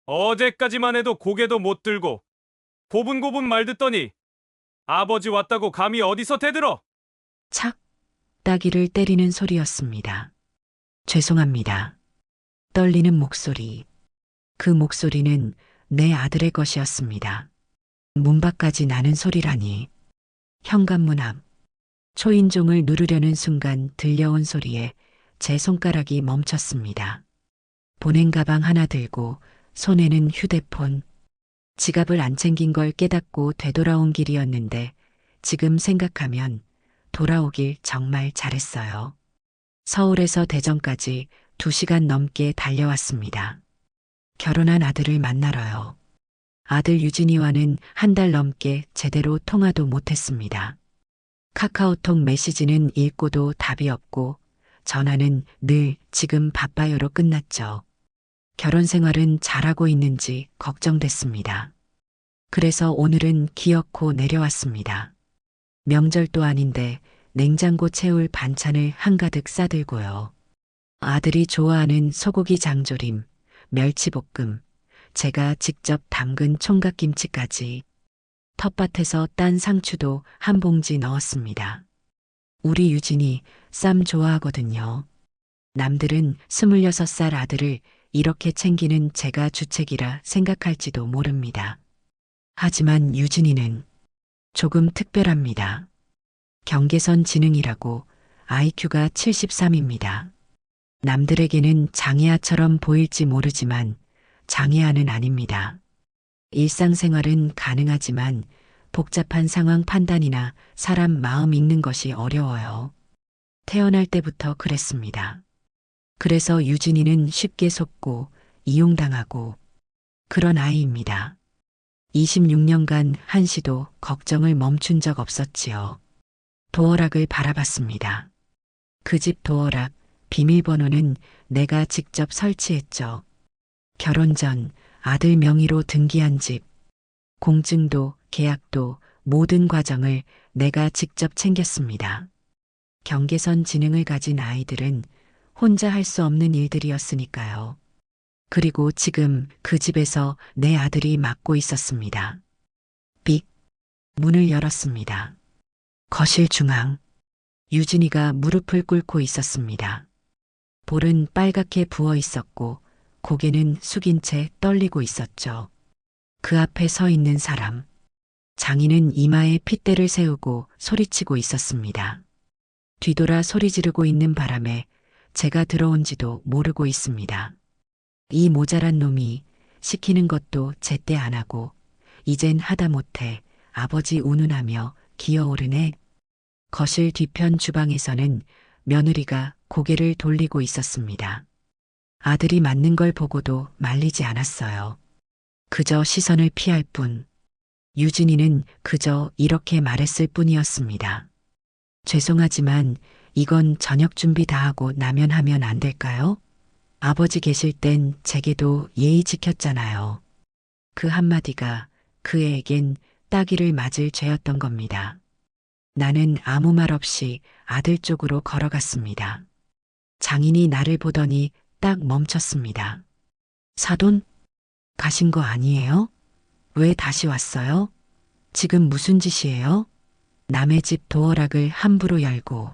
어제까지만 해도 고개도 못 들고 고분고분 말 듣더니 아버지 왔다고 감히 어디서 대들어? 착! 따귀를 때리는 소리였습니다. 죄송합니다. 떨리는 목소리. 그 목소리는 내 아들의 것이었습니다. 문 밖까지 나는 소리라니. 현관문 앞. 초인종을 누르려는 순간 들려온 소리에 제 손가락이 멈췄습니다. 보냉 가방 하나 들고 손에는 휴대폰. 지갑을 안 챙긴 걸 깨닫고 되돌아온 길이었는데 지금 생각하면 돌아오길 정말 잘했어요. 서울에서 대전까지 2시간 넘게 달려왔습니다. 결혼한 아들을 만나러요. 아들 유진이와는 한 달 넘게 제대로 통화도 못했습니다. 카카오톡 메시지는 읽고도 답이 없고 전화는 늘 지금 바빠요로 끝났죠. 결혼 생활은 잘하고 있는지 걱정됐습니다. 그래서 오늘은 기어코 내려왔습니다. 명절도 아닌데 냉장고 채울 반찬을 한가득 싸들고요. 아들이 좋아하는 소고기 장조림, 멸치볶음, 제가 직접 담근 총각김치까지 텃밭에서 딴 상추도 한 봉지 넣었습니다. 우리 유진이 쌈 좋아하거든요. 남들은 26살 아들을 이렇게 챙기는 제가 주책이라 생각할지도 모릅니다. 하지만 유진이는 조금 특별합니다. 경계선 지능이라고 IQ가 73입니다. 남들에게는 장애아처럼 보일지 모르지만 장애아는 아닙니다. 일상생활은 가능하지만 복잡한 상황 판단이나 사람 마음 읽는 것이 어려워요. 태어날 때부터 그랬습니다. 그래서 유진이는 쉽게 속고 이용당하고 그런 아이입니다. 26년간 한시도 걱정을 멈춘 적 없었지요. 도어락을 바라봤습니다. 그 집 도어락, 비밀번호는 내가 직접 설치했죠. 결혼 전 아들 명의로 등기한 집, 공증도 계약도 모든 과정을 내가 직접 챙겼습니다. 경계선 지능을 가진 아이들은 혼자 할 수 없는 일들이었으니까요. 그리고 지금 그 집에서 내 아들이 맡고 있었습니다. 삑! 문을 열었습니다. 거실 중앙. 유진이가 무릎을 꿇고 있었습니다. 볼은 빨갛게 부어 있었고 고개는 숙인 채 떨리고 있었죠. 그 앞에 서 있는 사람. 장인은 이마에 핏대를 세우고 소리치고 있었습니다. 뒤돌아 소리 지르고 있는 바람에 제가 들어온지도 모르고 있습니다. 이 모자란 놈이 시키는 것도 제때 안 하고 이젠 하다못해 아버지 운운하며 기어오르네. 거실 뒤편 주방에서는 며느리가 고개를 돌리고 있었습니다. 아들이 맞는 걸 보고도 말리지 않았어요. 그저 시선을 피할 뿐. 유진이는 그저 이렇게 말했을 뿐이었습니다. 죄송하지만 이건 저녁 준비 다 하고 나면 하면 안 될까요? 아버지 계실 땐 제게도 예의 지켰잖아요. 그 한마디가 그 애에겐 따귀를 맞을 죄였던 겁니다. 나는 아무 말 없이 아들 쪽으로 걸어갔습니다. 장인이 나를 보더니 딱 멈췄습니다. 사돈? 가신 거 아니에요? 왜 다시 왔어요? 지금 무슨 짓이에요? 남의 집 도어락을 함부로 열고.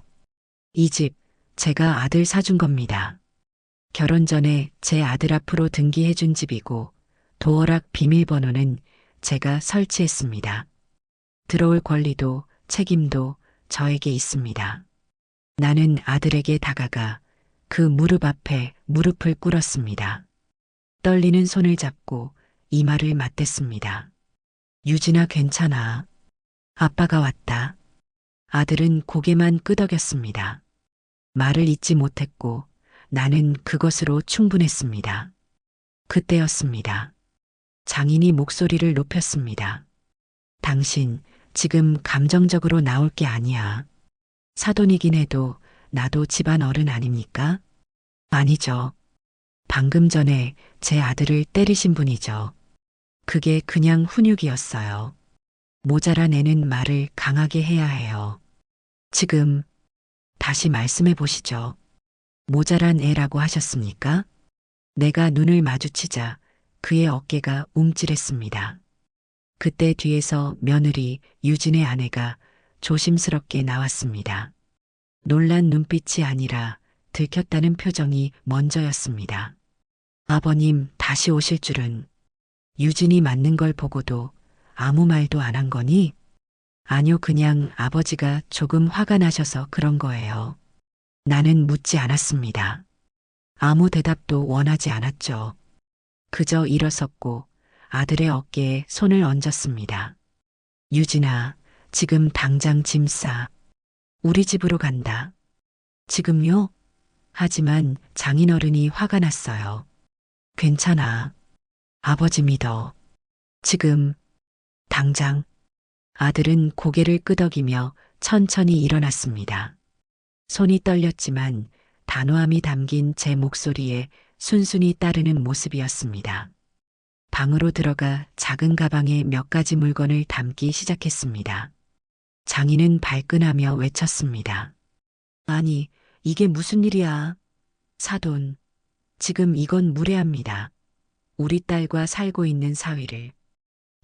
이 집 제가 아들 사준 겁니다. 결혼 전에 제 아들 앞으로 등기해준 집이고 도어락 비밀번호는 제가 설치했습니다. 들어올 권리도 책임도 저에게 있습니다. 나는 아들에게 다가가 그 무릎 앞에 무릎을 꿇었습니다. 떨리는 손을 잡고 이마를 맞댔습니다. 유진아 괜찮아. 아빠가 왔다. 아들은 고개만 끄덕였습니다. 말을 잇지 못했고 나는 그것으로 충분했습니다. 그때였습니다. 장인이 목소리를 높였습니다. 당신 지금 감정적으로 나올 게 아니야. 사돈이긴 해도 나도 집안 어른 아닙니까? 아니죠. 방금 전에 제 아들을 때리신 분이죠. 그게 그냥 훈육이었어요. 모자란 애는 말을 강하게 해야 해요. 지금 다시 말씀해 보시죠. 모자란 애라고 하셨습니까? 내가 눈을 마주치자 그의 어깨가 움찔했습니다. 그때 뒤에서 며느리 유진의 아내가 조심스럽게 나왔습니다. 놀란 눈빛이 아니라 들켰다는 표정이 먼저였습니다. 아버님 다시 오실 줄은. 유진이 맞는 걸 보고도 아무 말도 안 한 거니? 아니요, 그냥 아버지가 조금 화가 나셔서 그런 거예요. 나는 묻지 않았습니다. 아무 대답도 원하지 않았죠. 그저 일어섰고 아들의 어깨에 손을 얹었습니다. 유진아, 지금 당장 짐 싸. 우리 집으로 간다. 지금요? 하지만 장인어른이 화가 났어요. 괜찮아. 아버지 믿어. 지금, 당장. 아들은 고개를 끄덕이며 천천히 일어났습니다. 손이 떨렸지만 단호함이 담긴 제 목소리에 순순히 따르는 모습이었습니다. 방으로 들어가 작은 가방에 몇 가지 물건을 담기 시작했습니다. 장인은 발끈하며 외쳤습니다. 아니, 이게 무슨 일이야? 사돈, 지금 이건 무례합니다. 우리 딸과 살고 있는 사위를.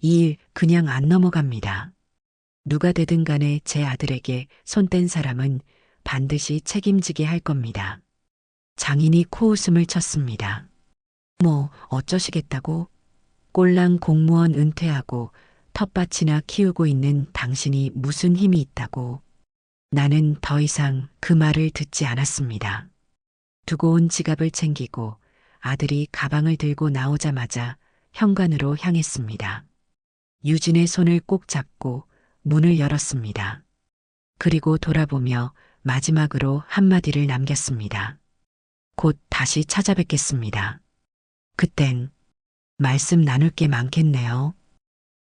이 일 그냥 안 넘어갑니다. 누가 되든 간에 제 아들에게 손 뗀 사람은 반드시 책임지게 할 겁니다. 장인이 코웃음을 쳤습니다. 뭐 어쩌시겠다고? 꼴랑 공무원 은퇴하고 텃밭이나 키우고 있는 당신이 무슨 힘이 있다고. 나는 더 이상 그 말을 듣지 않았습니다. 두고 온 지갑을 챙기고 아들이 가방을 들고 나오자마자 현관으로 향했습니다. 유진의 손을 꼭 잡고 문을 열었습니다. 그리고 돌아보며 마지막으로 한마디를 남겼습니다. 곧 다시 찾아뵙겠습니다. 그땐 말씀 나눌 게 많겠네요.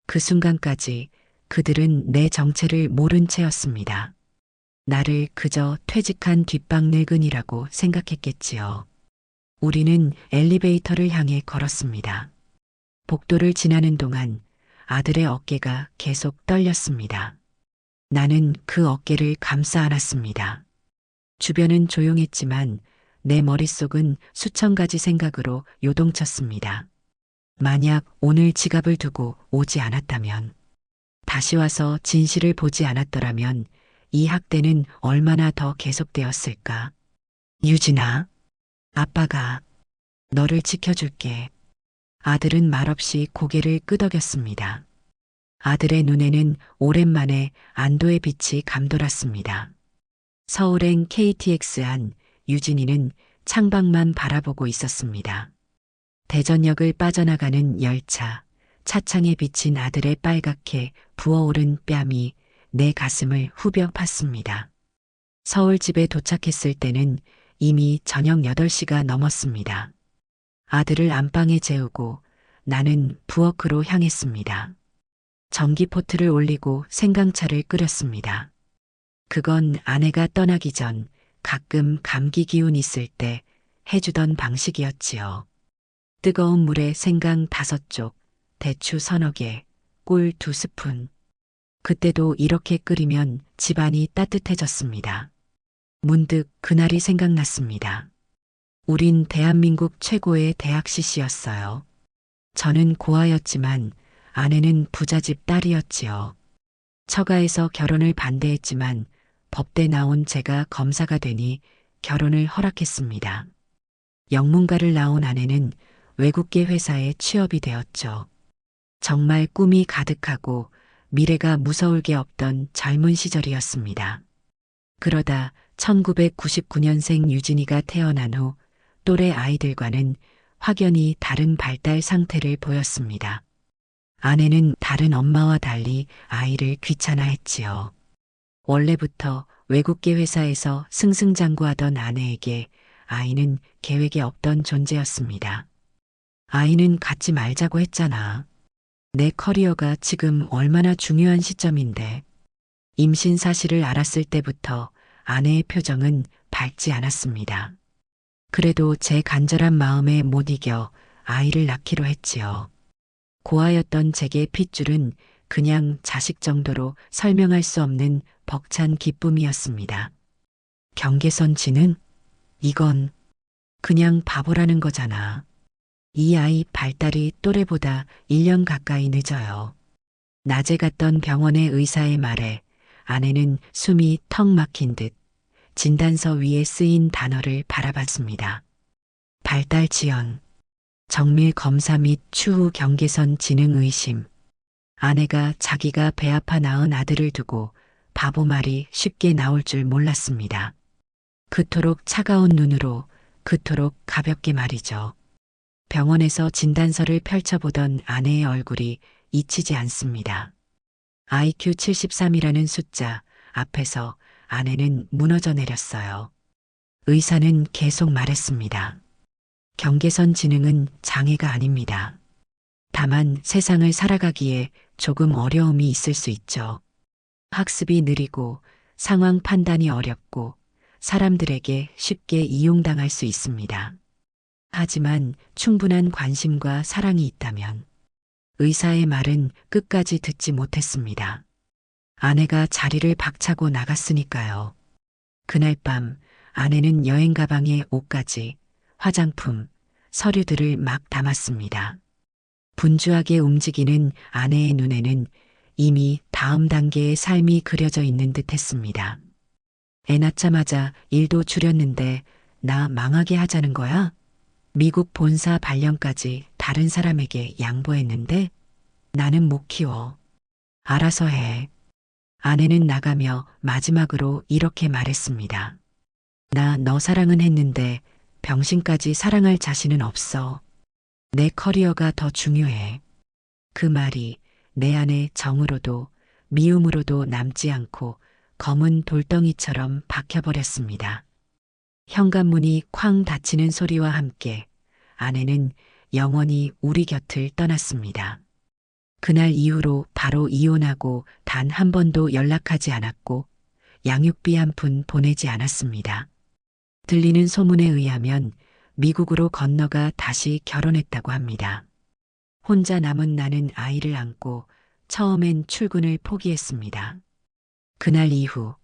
그 순간까지 그들은 내 정체를 모른 채였습니다. 나를 그저 퇴직한 뒷방 늙은이라고 생각했겠지요. 우리는 엘리베이터를 향해 걸었습니다. 복도를 지나는 동안 아들의 어깨가 계속 떨렸습니다. 나는 그 어깨를 감싸 안았습니다. 주변은 조용했지만 내 머릿속은 수천 가지 생각으로 요동쳤습니다. 만약 오늘 지갑을 두고 오지 않았다면, 다시 와서 진실을 보지 않았더라면 이 학대는 얼마나 더 계속되었을까? 유진아, 아빠가 너를 지켜줄게. 아들은 말없이 고개를 끄덕였습니다. 아들의 눈에는 오랜만에 안도의 빛이 감돌았습니다. 서울행 KTX 안 유진이는 창밖만 바라보고 있었습니다. 대전역을 빠져나가는 열차, 차창에 비친 아들의 빨갛게 부어오른 뺨이 내 가슴을 후벼 팠습니다. 서울집에 도착했을 때는 이미 저녁 8시가 넘었습니다. 아들을 안방에 재우고 나는 부엌으로 향했습니다. 전기포트를 올리고 생강차를 끓였습니다. 그건 아내가 떠나기 전 가끔 감기 기운 있을 때 해주던 방식이었지요. 뜨거운 물에 생강 5쪽, 대추 서너 개, 꿀 2스푼. 그때도 이렇게 끓이면 집안이 따뜻해졌습니다. 문득 그날이 생각났습니다. 우린 대한민국 최고의 대학 CC였어요. 저는 고아였지만 아내는 부잣집 딸이었지요. 처가에서 결혼을 반대했지만 법대 나온 제가 검사가 되니 결혼을 허락했습니다. 영문과를 나온 아내는 외국계 회사에 취업이 되었죠. 정말 꿈이 가득하고 미래가 무서울 게 없던 젊은 시절이었습니다. 그러다 1999년생 유진이가 태어난 후 또래 아이들과는 확연히 다른 발달 상태를 보였습니다. 아내는 다른 엄마와 달리 아이를 귀찮아했지요. 원래부터 외국계 회사에서 승승장구하던 아내에게 아이는 계획에 없던 존재였습니다. 아이는 갖지 말자고 했잖아. 내 커리어가 지금 얼마나 중요한 시점인데. 임신 사실을 알았을 때부터 아내의 표정은 밝지 않았습니다. 그래도 제 간절한 마음에 못 이겨 아이를 낳기로 했지요. 고아였던 제게 핏줄은 그냥 자식 정도로 설명할 수 없는 벅찬 기쁨이었습니다. 경계선 지는? 이건 그냥 바보라는 거잖아. 이 아이 발달이 또래보다 1년 가까이 늦어요. 낮에 갔던 병원의 의사의 말에 아내는 숨이 턱 막힌 듯 진단서 위에 쓰인 단어를 바라봤습니다. 발달 지연, 정밀 검사 및 추후 경계선 지능 의심. 아내가 자기가 배 아파 낳은 아들을 두고 바보 말이 쉽게 나올 줄 몰랐습니다. 그토록 차가운 눈으로, 그토록 가볍게 말이죠. 병원에서 진단서를 펼쳐보던 아내의 얼굴이 잊히지 않습니다. IQ 73이라는 숫자 앞에서 아내는 무너져 내렸어요. 의사는 계속 말했습니다. 경계선 지능은 장애가 아닙니다. 다만 세상을 살아가기에 조금 어려움이 있을 수 있죠. 학습이 느리고 상황 판단이 어렵고 사람들에게 쉽게 이용당할 수 있습니다. 하지만 충분한 관심과 사랑이 있다면 의사의 말은 끝까지 듣지 못했습니다. 아내가 자리를 박차고 나갔으니까요. 그날 밤 아내는 여행 가방에 옷까지, 화장품, 서류들을 막 담았습니다. 분주하게 움직이는 아내의 눈에는 이미 다음 단계의 삶이 그려져 있는 듯 했습니다. 애 낳자마자 일도 줄였는데 나 망하게 하자는 거야? 미국 본사 발령까지 다른 사람에게 양보했는데 나는 못 키워. 알아서 해. 아내는 나가며 마지막으로 이렇게 말했습니다. 나 너 사랑은 했는데 병신까지 사랑할 자신은 없어. 내 커리어가 더 중요해. 그 말이 내 안에 정으로도 미움으로도 남지 않고 검은 돌덩이처럼 박혀버렸습니다. 현관문이 쾅 닫히는 소리와 함께 아내는 영원히 우리 곁을 떠났습니다. 그날 이후로 바로 이혼하고 단 한 번도 연락하지 않았고 양육비 한 푼 보내지 않았습니다. 들리는 소문에 의하면 미국으로 건너가 다시 결혼했다고 합니다. 혼자 남은 나는 아이를 안고 처음엔 출근을 포기했습니다. 그날 이후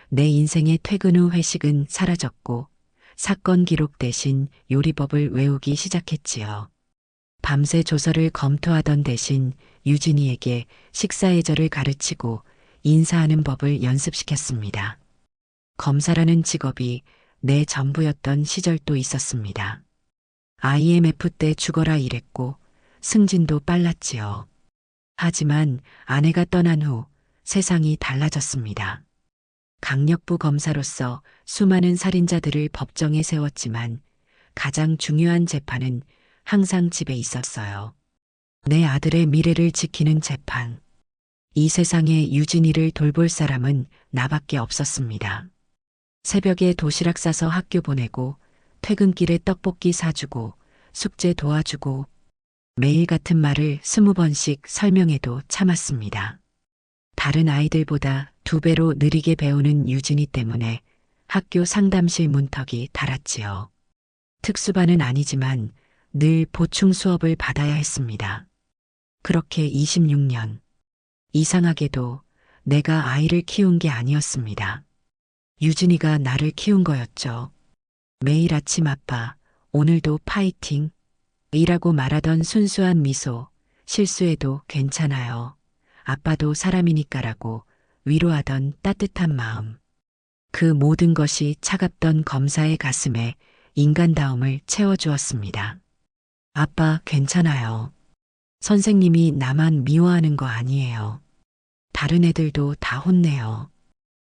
내 인생의 퇴근 후 회식은 사라졌고 사건 기록 대신 요리법을 외우기 시작했지요. 밤새 조서를 검토하던 대신 유진이에게 식사 예절을 가르치고 인사하는 법을 연습시켰습니다. 검사라는 직업이 내 전부였던 시절도 있었습니다. IMF 때 죽어라 일했고 승진도 빨랐지요. 하지만 아내가 떠난 후 세상이 달라졌습니다. 강력부 검사로서 수많은 살인자들을 법정에 세웠지만 가장 중요한 재판은 항상 집에 있었어요. 내 아들의 미래를 지키는 재판. 이 세상에 유진이를 돌볼 사람은 나밖에 없었습니다. 새벽에 도시락 싸서 학교 보내고 퇴근길에 떡볶이 사주고 숙제 도와주고 매일 같은 말을 20번씩 설명해도 참았습니다. 다른 아이들보다 2배로 느리게 배우는 유진이 때문에 학교 상담실 문턱이 달았지요. 특수반은 아니지만 늘 보충 수업을 받아야 했습니다. 그렇게 26년. 이상하게도 내가 아이를 키운 게 아니었습니다. 유진이가 나를 키운 거였죠. 매일 아침 아빠, 오늘도 파이팅. 이라고 말하던 순수한 미소, 실수해도 괜찮아요. 아빠도 사람이니까라고 위로하던 따뜻한 마음. 그 모든 것이 차갑던 검사의 가슴에 인간다움을 채워주었습니다. 아빠 괜찮아요. 선생님이 나만 미워하는 거 아니에요. 다른 애들도 다 혼내요.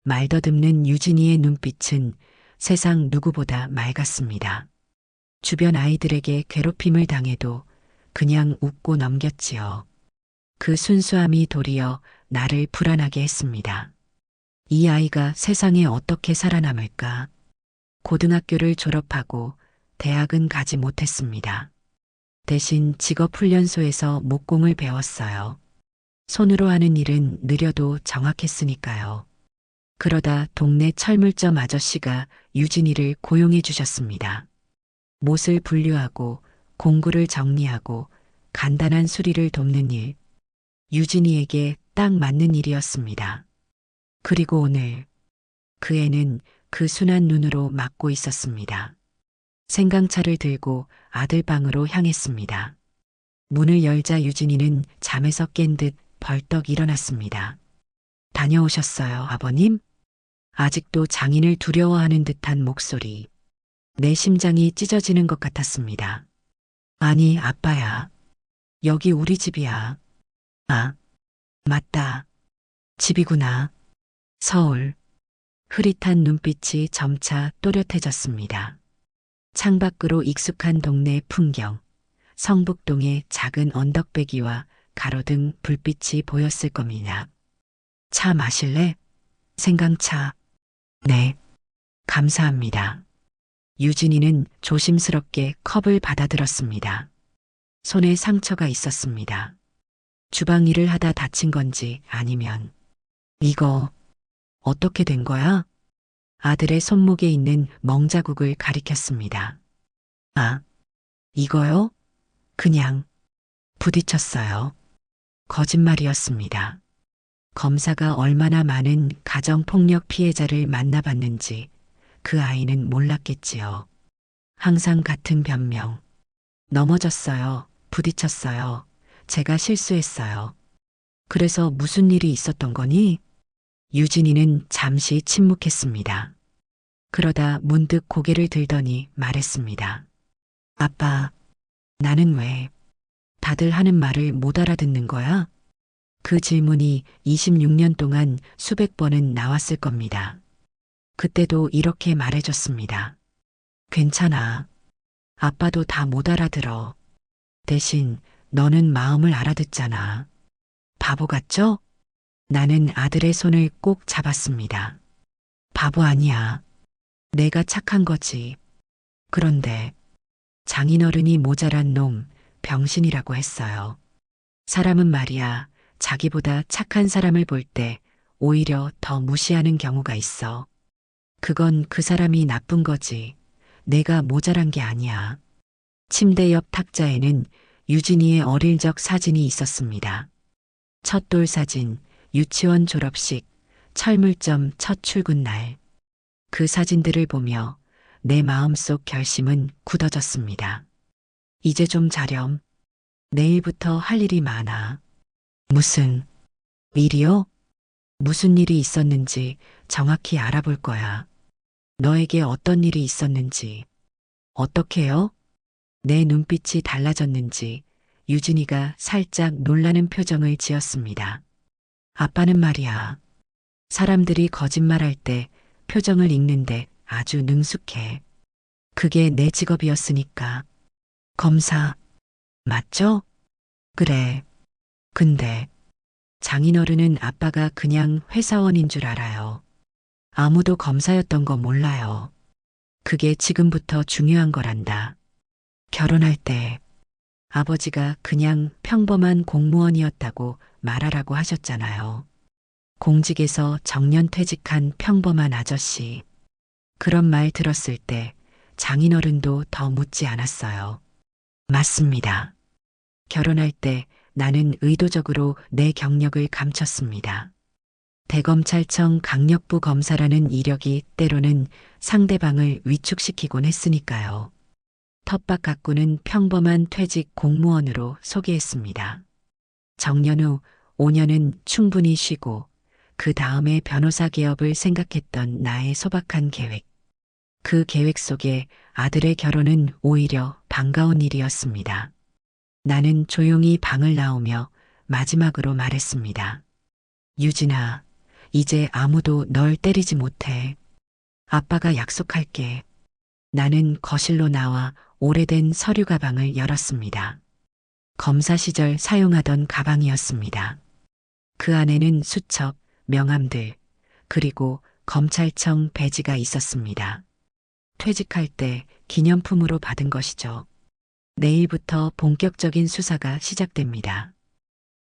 말 더듬는 유진이의 눈빛은 세상 누구보다 맑았습니다. 주변 아이들에게 괴롭힘을 당해도 그냥 웃고 넘겼지요. 그 순수함이 도리어 나를 불안하게 했습니다. 이 아이가 세상에 어떻게 살아남을까? 고등학교를 졸업하고 대학은 가지 못했습니다. 대신 직업훈련소에서 목공을 배웠어요. 손으로 하는 일은 느려도 정확했으니까요. 그러다 동네 철물점 아저씨가 유진이를 고용해 주셨습니다. 못을 분류하고 공구를 정리하고 간단한 수리를 돕는 일. 유진이에게 딱 맞는 일이었습니다. 그리고 오늘 그 애는 그 순한 눈으로 막고 있었습니다. 생강차를 들고 아들 방으로 향했습니다. 문을 열자 유진이는 잠에서 깬 듯 벌떡 일어났습니다. 다녀오셨어요, 아버님? 아직도 장인을 두려워하는 듯한 목소리. 내 심장이 찢어지는 것 같았습니다. 아니, 아빠야. 여기 우리 집이야. 아, 맞다. 집이구나. 서울. 흐릿한 눈빛이 점차 또렷해졌습니다. 창밖으로 익숙한 동네 풍경, 성북동의 작은 언덕배기와 가로등 불빛이 보였을 겁니다. 차 마실래? 생강차. 네. 감사합니다. 유진이는 조심스럽게 컵을 받아들었습니다. 손에 상처가 있었습니다. 주방 일을 하다 다친 건지 아니면 이거 어떻게 된 거야? 아들의 손목에 있는 멍자국을 가리켰습니다. 아, 이거요? 그냥 부딪혔어요. 거짓말이었습니다. 검사가 얼마나 많은 가정폭력 피해자를 만나봤는지 그 아이는 몰랐겠지요. 항상 같은 변명. 넘어졌어요. 부딪혔어요. 제가 실수했어요. 그래서 무슨 일이 있었던 거니? 유진이는 잠시 침묵했습니다. 그러다 문득 고개를 들더니 말했습니다. 아빠, 나는 왜 다들 하는 말을 못 알아듣는 거야? 그 질문이 26년 동안 수백 번은 나왔을 겁니다. 그때도 이렇게 말해줬습니다. 괜찮아. 아빠도 다 못 알아들어. 대신 너는 마음을 알아듣잖아. 바보 같죠? 나는 아들의 손을 꼭 잡았습니다. 바보 아니야. 내가 착한 거지. 그런데 장인어른이 모자란 놈, 병신이라고 했어요. 사람은 말이야, 자기보다 착한 사람을 볼 때 오히려 더 무시하는 경우가 있어. 그건 그 사람이 나쁜 거지. 내가 모자란 게 아니야. 침대 옆 탁자에는 유진이의 어릴 적 사진이 있었습니다. 첫돌 사진, 유치원 졸업식, 철물점 첫 출근 날. 그 사진들을 보며 내 마음속 결심은 굳어졌습니다. 이제 좀 자렴. 내일부터 할 일이 많아. 무슨 일이요? 무슨 일이 있었는지 정확히 알아볼 거야. 너에게 어떤 일이 있었는지. 어떻게요? 내 눈빛이 달라졌는지 유진이가 살짝 놀라는 표정을 지었습니다. 아빠는 말이야. 사람들이 거짓말할 때 표정을 읽는데 아주 능숙해. 그게 내 직업이었으니까. 검사, 맞죠? 그래. 근데 장인어른은 아빠가 그냥 회사원인 줄 알아요. 아무도 검사였던 거 몰라요. 그게 지금부터 중요한 거란다. 결혼할 때 아버지가 그냥 평범한 공무원이었다고 말하라고 하셨잖아요. 공직에서 정년퇴직한 평범한 아저씨. 그런 말 들었을 때 장인어른도 더 묻지 않았어요. 맞습니다. 결혼할 때 나는 의도적으로 내 경력을 감췄습니다. 대검찰청 강력부 검사라는 이력이 때로는 상대방을 위축시키곤 했으니까요. 텃밭 가꾸는 평범한 퇴직 공무원으로 소개했습니다. 정년 후 5년은 충분히 쉬고 그 다음에 변호사 개업을 생각했던 나의 소박한 계획. 그 계획 속에 아들의 결혼은 오히려 반가운 일이었습니다. 나는 조용히 방을 나오며 마지막으로 말했습니다. 유진아, 이제 아무도 널 때리지 못해. 아빠가 약속할게. 나는 거실로 나와 오래된 서류 가방을 열었습니다. 검사 시절 사용하던 가방이었습니다. 그 안에는 수첩, 명함들, 그리고 검찰청 배지가 있었습니다. 퇴직할 때 기념품으로 받은 것이죠. 내일부터 본격적인 수사가 시작됩니다.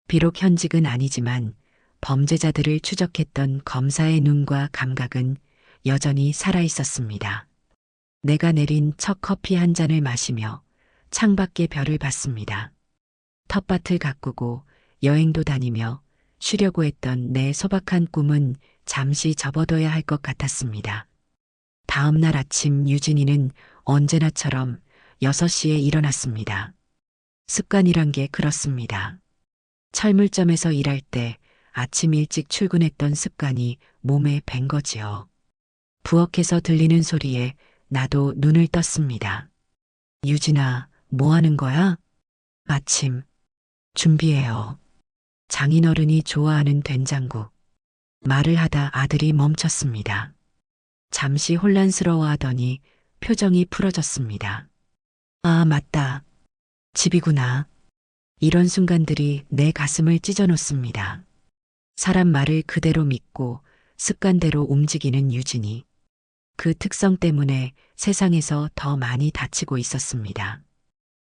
비록 현직은 아니지만 범죄자들을 추적했던 검사의 눈과 감각은 여전히 살아 있었습니다. 내가 내린 첫 커피 한 잔을 마시며 창밖의 별을 봤습니다. 텃밭을 가꾸고 여행도 다니며 쉬려고 했던 내 소박한 꿈은 잠시 접어둬야 할 것 같았습니다. 다음 날 아침 유진이는 언제나처럼 6시에 일어났습니다. 습관이란 게 그렇습니다. 철물점에서 일할 때 아침 일찍 출근했던 습관이 몸에 밴 거지요. 부엌에서 들리는 소리에 나도 눈을 떴습니다. 유진아, 뭐 하는 거야? 아침 준비해요. 장인어른이 좋아하는 된장국. 말을 하다 아들이 멈췄습니다. 잠시 혼란스러워하더니 표정이 풀어졌습니다. 아, 맞다. 집이구나. 이런 순간들이 내 가슴을 찢어놓습니다. 사람 말을 그대로 믿고 습관대로 움직이는 유진이. 그 특성 때문에 세상에서 더 많이 다치고 있었습니다.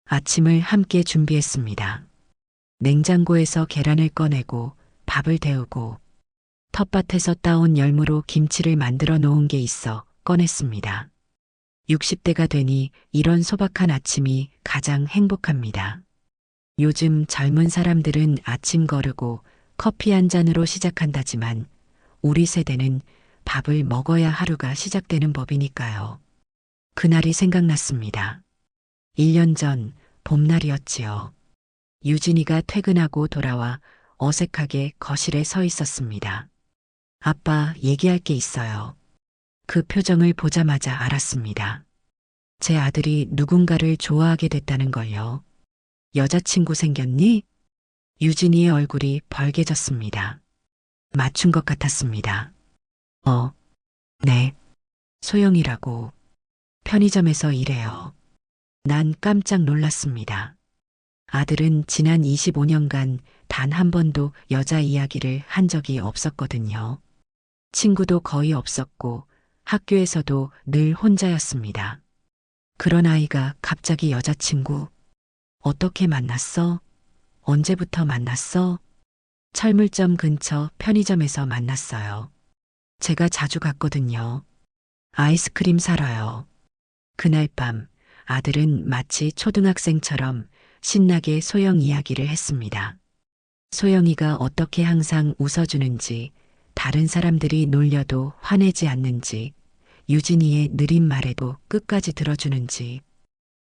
아침을 함께 준비했습니다. 냉장고에서 계란을 꺼내고 밥을 데우고 텃밭에서 따온 열무로 김치를 만들어 놓은 게 있어 꺼냈습니다. 60대가 되니 이런 소박한 아침이 가장 행복합니다. 요즘 젊은 사람들은 아침 거르고 커피 한 잔으로 시작한다지만 우리 세대는 밥을 먹어야 하루가 시작되는 법이니까요. 그날이 생각났습니다. 1년 전 봄날이었지요. 유진이가 퇴근하고 돌아와 어색하게 거실에 서 있었습니다. 아빠, 얘기할 게 있어요. 그 표정을 보자마자 알았습니다. 제 아들이 누군가를 좋아하게 됐다는 걸요. 여자친구 생겼니? 유진이의 얼굴이 벌개졌습니다. 맞춘 것 같았습니다. 네. 소영이라고. 편의점에서 일해요. 난 깜짝 놀랐습니다. 아들은 지난 25년간 단 한 번도 여자 이야기를 한 적이 없었거든요. 친구도 거의 없었고 학교에서도 늘 혼자였습니다. 그런 아이가 갑자기 여자친구. 어떻게 만났어? 언제부터 만났어? 철물점 근처 편의점에서 만났어요. 제가 자주 갔거든요. 아이스크림 사러요. 그날 밤 아들은 마치 초등학생처럼 신나게 소영 이야기를 했습니다. 소영이가 어떻게 항상 웃어주는지, 다른 사람들이 놀려도 화내지 않는지, 유진이의 느린 말에도 끝까지 들어주는지.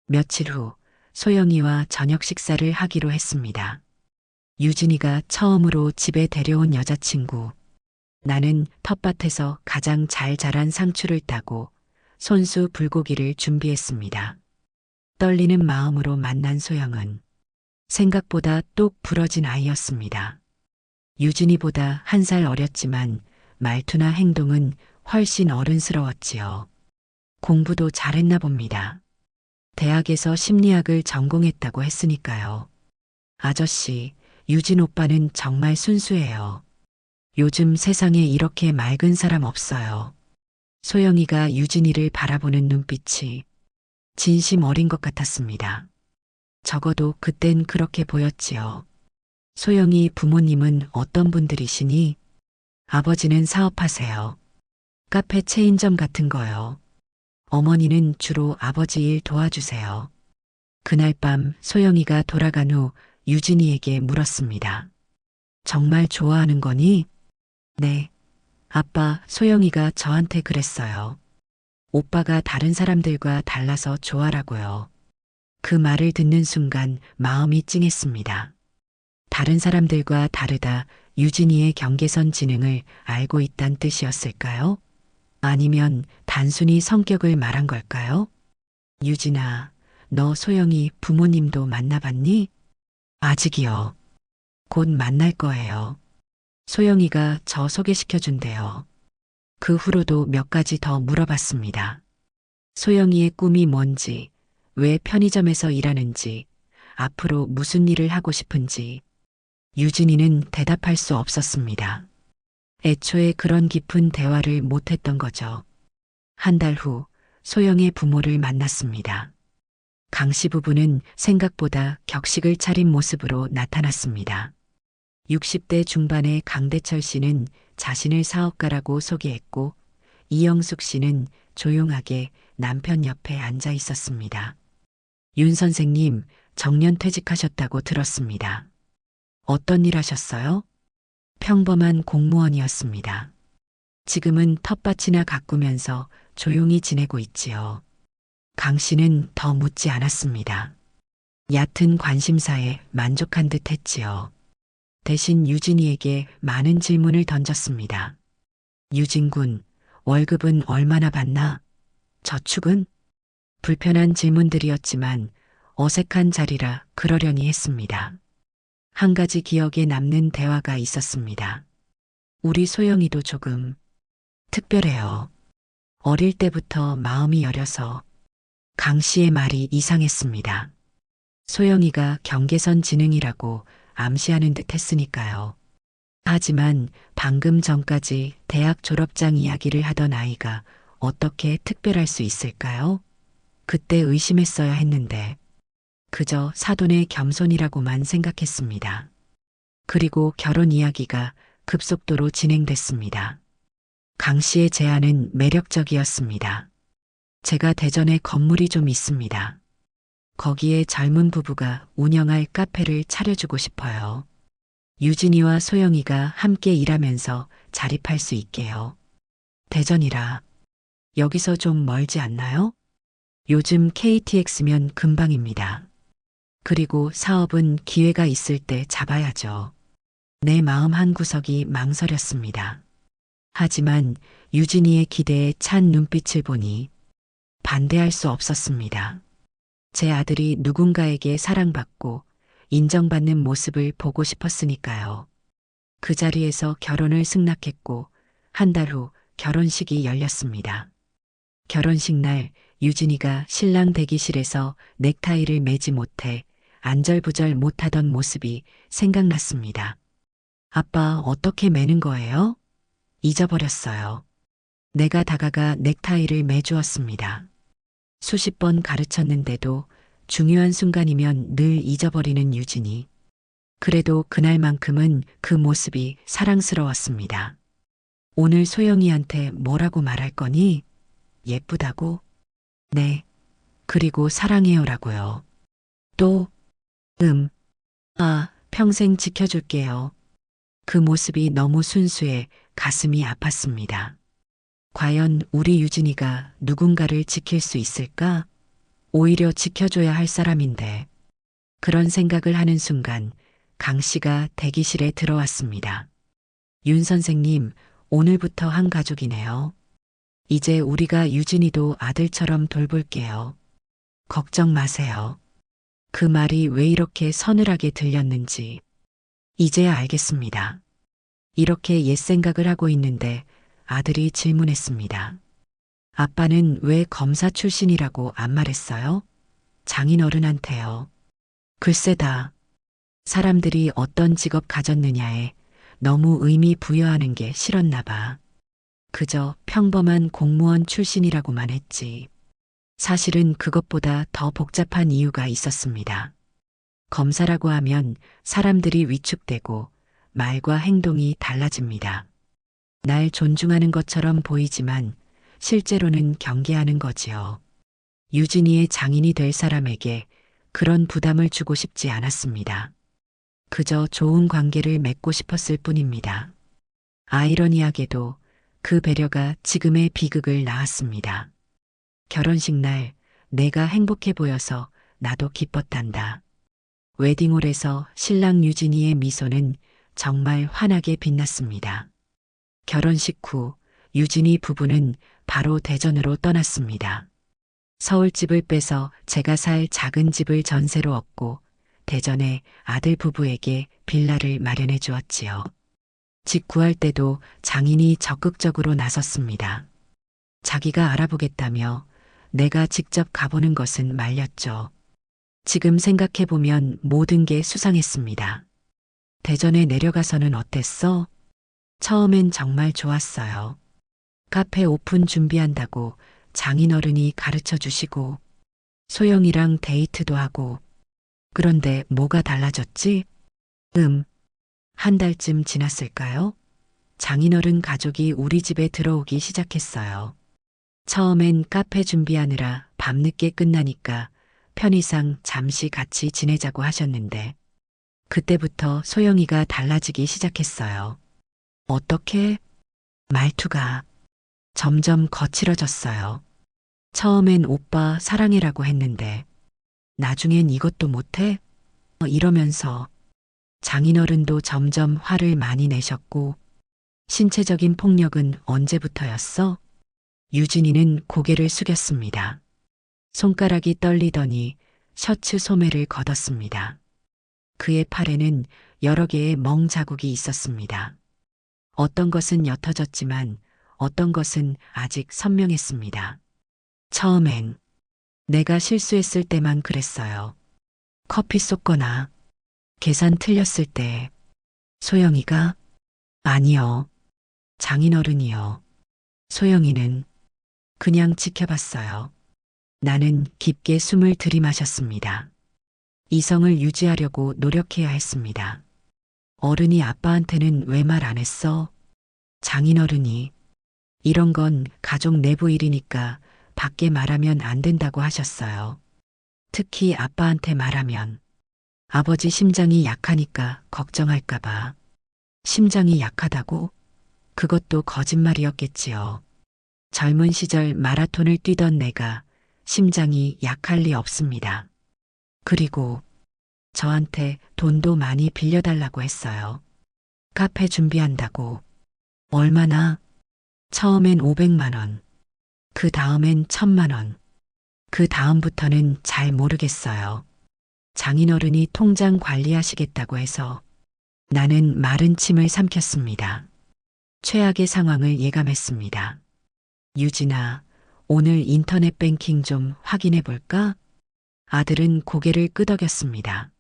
며칠 후 소영이와 저녁 식사를 하기로 했습니다. 유진이가 처음으로 집에 데려온 여자친구. 나는 텃밭에서 가장 잘 자란 상추를 따고 손수 불고기를 준비했습니다. 떨리는 마음으로 만난 소영은 생각보다 똑 부러진 아이였습니다. 유진이보다 1살 어렸지만 말투나 행동은 훨씬 어른스러웠지요. 공부도 잘했나 봅니다. 대학에서 심리학을 전공했다고 했으니까요. 아저씨, 유진 오빠는 정말 순수해요. 요즘 세상에 이렇게 맑은 사람 없어요. 소영이가 유진이를 바라보는 눈빛이 진심 어린 것 같았습니다. 적어도 그땐 그렇게 보였지요. 소영이 부모님은 어떤 분들이시니? 아버지는 사업하세요. 카페 체인점 같은 거요. 어머니는 주로 아버지 일 도와주세요. 그날 밤 소영이가 돌아간 후 유진이에게 물었습니다. 정말 좋아하는 거니? 네. 아빠, 소영이가 저한테 그랬어요. 오빠가 다른 사람들과 달라서 좋아라고요. 그 말을 듣는 순간 마음이 찡했습니다. 다른 사람들과 다르다 유진이의 경계선 지능을 알고 있단 뜻이었을까요? 아니면 단순히 성격을 말한 걸까요? 유진아, 너 소영이 부모님도 만나봤니? 아직이요. 곧 만날 거예요. 소영이가 저 소개시켜준대요. 그 후로도 몇 가지 더 물어봤습니다. 소영이의 꿈이 뭔지, 왜 편의점에서 일하는지, 앞으로 무슨 일을 하고 싶은지. 유진이는 대답할 수 없었습니다. 애초에 그런 깊은 대화를 못했던 거죠. 한 달 후 소영의 부모를 만났습니다. 강 씨 부부는 생각보다 격식을 차린 모습으로 나타났습니다. 60대 중반의 강대철 씨는 자신을 사업가라고 소개했고 이영숙 씨는 조용하게 남편 옆에 앉아 있었습니다. 윤 선생님, 정년 퇴직하셨다고 들었습니다. 어떤 일 하셨어요? 평범한 공무원이었습니다. 지금은 텃밭이나 가꾸면서 조용히 지내고 있지요. 강 씨는 더 묻지 않았습니다. 얕은 관심사에 만족한 듯 했지요. 대신 유진이에게 많은 질문을 던졌습니다. 유진 군, 월급은 얼마나 받나? 저축은? 불편한 질문들이었지만 어색한 자리라 그러려니 했습니다. 한 가지 기억에 남는 대화가 있었습니다. 우리 소영이도 조금 특별해요. 어릴 때부터 마음이 여려서 강 씨의 말이 이상했습니다. 소영이가 경계선 지능이라고 암시하는 듯 했으니까요. 하지만 방금 전까지 대학 졸업장 이야기를 하던 아이가 어떻게 특별할 수 있을까요? 그때 의심했어야 했는데 그저 사돈의 겸손이라고만 생각했습니다. 그리고 결혼 이야기가 급속도로 진행됐습니다. 강 씨의 제안은 매력적이었습니다. 제가 대전에 건물이 좀 있습니다. 거기에 젊은 부부가 운영할 카페를 차려주고 싶어요. 유진이와 소영이가 함께 일하면서 자립할 수 있게요. 대전이라 여기서 좀 멀지 않나요? 요즘 KTX면 금방입니다. 그리고 사업은 기회가 있을 때 잡아야죠. 내 마음 한구석이 망설였습니다. 하지만 유진이의 기대에 찬 눈빛을 보니 반대할 수 없었습니다. 제 아들이 누군가에게 사랑받고 인정받는 모습을 보고 싶었으니까요. 그 자리에서 결혼을 승낙했고 한 달 후 결혼식이 열렸습니다. 결혼식 날 유진이가 신랑 대기실에서 넥타이를 매지 못해 안절부절 못하던 모습이 생각났습니다. 아빠 어떻게 매는 거예요? 잊어버렸어요. 내가 다가가 넥타이를 매주었습니다. 수십 번 가르쳤는데도 중요한 순간이면 늘 잊어버리는 유진이. 그래도 그날만큼은 그 모습이 사랑스러웠습니다. 오늘 소영이한테 뭐라고 말할 거니? 예쁘다고? 네. 그리고 사랑해요라고요. 또, 평생 지켜줄게요. 그 모습이 너무 순수해 가슴이 아팠습니다. 과연 우리 유진이가 누군가를 지킬 수 있을까? 오히려 지켜줘야 할 사람인데. 그런 생각을 하는 순간 강 씨가 대기실에 들어왔습니다. 윤 선생님, 오늘부터 한 가족이네요. 이제 우리가 유진이도 아들처럼 돌볼게요. 걱정 마세요. 그 말이 왜 이렇게 서늘하게 들렸는지 이제야 알겠습니다. 이렇게 옛 생각을 하고 있는데 아들이 질문했습니다. 아빠는 왜 검사 출신이라고 안 말했어요? 장인어른한테요. 글쎄다. 사람들이 어떤 직업 가졌느냐에 너무 의미 부여하는 게 싫었나 봐. 그저 평범한 공무원 출신이라고만 했지. 사실은 그것보다 더 복잡한 이유가 있었습니다. 검사라고 하면 사람들이 위축되고 말과 행동이 달라집니다. 날 존중하는 것처럼 보이지만 실제로는 경계하는 거지요. 유진이의 장인이 될 사람에게 그런 부담을 주고 싶지 않았습니다. 그저 좋은 관계를 맺고 싶었을 뿐입니다. 아이러니하게도 그 배려가 지금의 비극을 낳았습니다. 결혼식 날 내가 행복해 보여서 나도 기뻤단다. 웨딩홀에서 신랑 유진이의 미소는 정말 환하게 빛났습니다. 결혼식 후 유진이 부부는 바로 대전으로 떠났습니다. 서울집을 빼서 제가 살 작은 집을 전세로 얻고 대전에 아들 부부에게 빌라를 마련해 주었지요. 집 구할 때도 장인이 적극적으로 나섰습니다. 자기가 알아보겠다며 내가 직접 가보는 것은 말렸죠. 지금 생각해보면 모든 게 수상했습니다. 대전에 내려가서는 어땠어? 처음엔 정말 좋았어요. 카페 오픈 준비한다고 장인어른이 가르쳐 주시고 소영이랑 데이트도 하고. 그런데 뭐가 달라졌지? 한 달쯤 지났을까요? 장인어른 가족이 우리 집에 들어오기 시작했어요. 처음엔 카페 준비하느라 밤늦게 끝나니까 편의상 잠시 같이 지내자고 하셨는데 그때부터 소영이가 달라지기 시작했어요. 어떻게? 말투가 점점 거칠어졌어요. 처음엔 오빠 사랑해라고 했는데 나중엔 이것도 못해? 이러면서 장인어른도 점점 화를 많이 내셨고 신체적인 폭력은 언제부터였어? 유진이는 고개를 숙였습니다. 손가락이 떨리더니 셔츠 소매를 걷었습니다. 그의 팔에는 여러 개의 멍 자국이 있었습니다. 어떤 것은 옅어졌지만 어떤 것은 아직 선명했습니다. 처음엔 내가 실수했을 때만 그랬어요. 커피 쏟거나 계산 틀렸을 때 소영이가 아니요. 장인어른이요. 소영이는 그냥 지켜봤어요. 나는 깊게 숨을 들이마셨습니다. 이성을 유지하려고 노력해야 했습니다. 어른이 아빠한테는 왜 말 안 했어? 장인어른이 이런 건 가족 내부 일이니까 밖에 말하면 안 된다고 하셨어요. 특히 아빠한테 말하면 아버지 심장이 약하니까 걱정할까봐. 심장이 약하다고? 그것도 거짓말이었겠지요. 젊은 시절 마라톤을 뛰던 내가 심장이 약할 리 없습니다. 그리고 저한테 돈도 많이 빌려달라고 했어요. 카페 준비한다고. 얼마나? 처음엔 500만 원. 그 다음엔 1000만 원. 그 다음부터는 잘 모르겠어요. 장인어른이 통장 관리하시겠다고 해서 나는 마른 침을 삼켰습니다. 최악의 상황을 예감했습니다. 유진아, 오늘 인터넷 뱅킹 좀 확인해 볼까? 아들은 고개를 끄덕였습니다.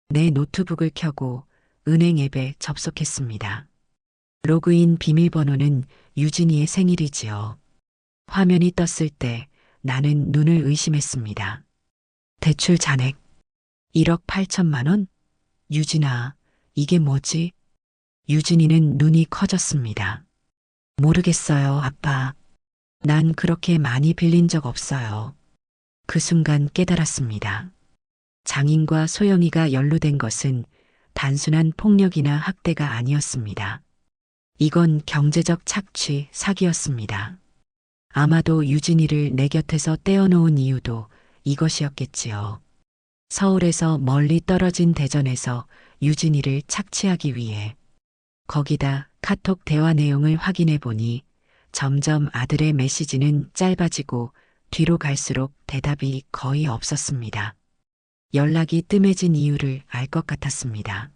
내 노트북을 켜고 은행 앱에 접속했습니다. 로그인 비밀번호는 유진이의 생일이지요. 화면이 떴을 때 나는 눈을 의심했습니다. 대출 잔액 1억 8천만 원? 유진아, 이게 뭐지? 유진이는 눈이 커졌습니다. 모르겠어요, 아빠. 난 그렇게 많이 빌린 적 없어요. 그 순간 깨달았습니다. 장인과 소영이가 연루된 것은 단순한 폭력이나 학대가 아니었습니다. 이건 경제적 착취, 사기였습니다. 아마도 유진이를 내 곁에서 떼어놓은 이유도 이것이었겠지요. 서울에서 멀리 떨어진 대전에서 유진이를 착취하기 위해. 거기다 카톡 대화 내용을 확인해 보니 점점 아들의 메시지는 짧아지고 뒤로 갈수록 대답이 거의 없었습니다. 연락이 뜸해진 이유를 알 것 같았습니다.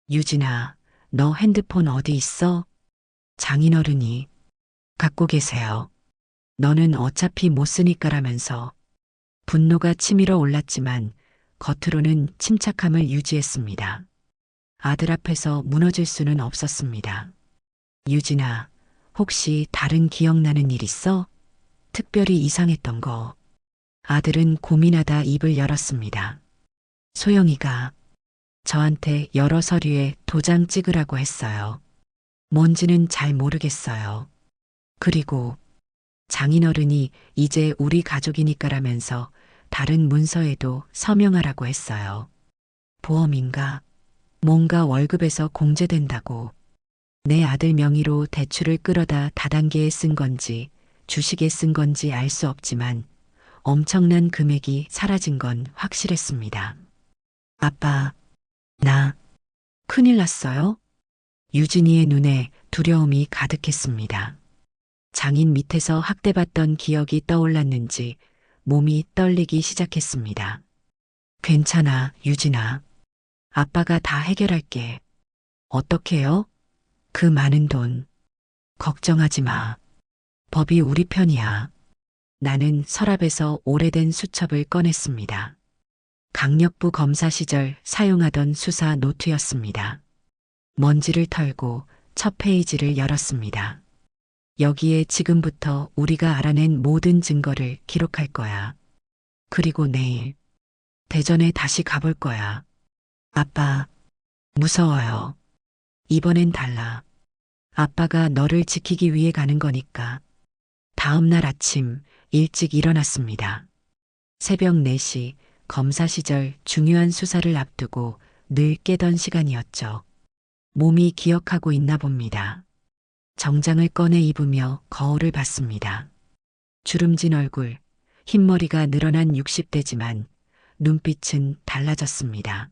유진아, 너 핸드폰 어디 있어? 장인어른이 갖고 계세요. 너는 어차피 못 쓰니까라면서 분노가 치밀어 올랐지만 겉으로는 침착함을 유지했습니다. 아들 앞에서 무너질 수는 없었습니다. 유진아, 혹시 다른 기억나는 일 있어? 특별히 이상했던 거. 아들은 고민하다 입을 열었습니다. 소영이가 저한테 여러 서류에 도장 찍으라고 했어요. 뭔지는 잘 모르겠어요. 그리고 장인어른이 이제 우리 가족이니까라면서 다른 문서에도 서명하라고 했어요. 보험인가? 뭔가 월급에서 공제된다고. 내 아들 명의로 대출을 끌어다 다단계에 쓴 건지 주식에 쓴 건지 알 수 없지만 엄청난 금액이 사라진 건 확실했습니다. 아빠, 나 큰일 났어요? 유진이의 눈에 두려움이 가득했습니다. 장인 밑에서 학대받던 기억이 떠올랐는지 몸이 떨리기 시작했습니다. 괜찮아, 유진아. 아빠가 다 해결할게. 어떻게요? 그 많은 돈. 걱정하지 마. 법이 우리 편이야. 나는 서랍에서 오래된 수첩을 꺼냈습니다. 강력부 검사 시절 사용하던 수사 노트였습니다. 먼지를 털고 첫 페이지를 열었습니다. 여기에 지금부터 우리가 알아낸 모든 증거를 기록할 거야. 그리고 내일 대전에 다시 가볼 거야. 아빠, 무서워요. 이번엔 달라. 아빠가 너를 지키기 위해 가는 거니까. 다음 날 아침 일찍 일어났습니다. 새벽 4시 검사 시절 중요한 수사를 앞두고 늘 깨던 시간이었죠. 몸이 기억하고 있나 봅니다. 정장을 꺼내 입으며 거울을 봤습니다. 주름진 얼굴, 흰머리가 늘어난 60대지만 눈빛은 달라졌습니다.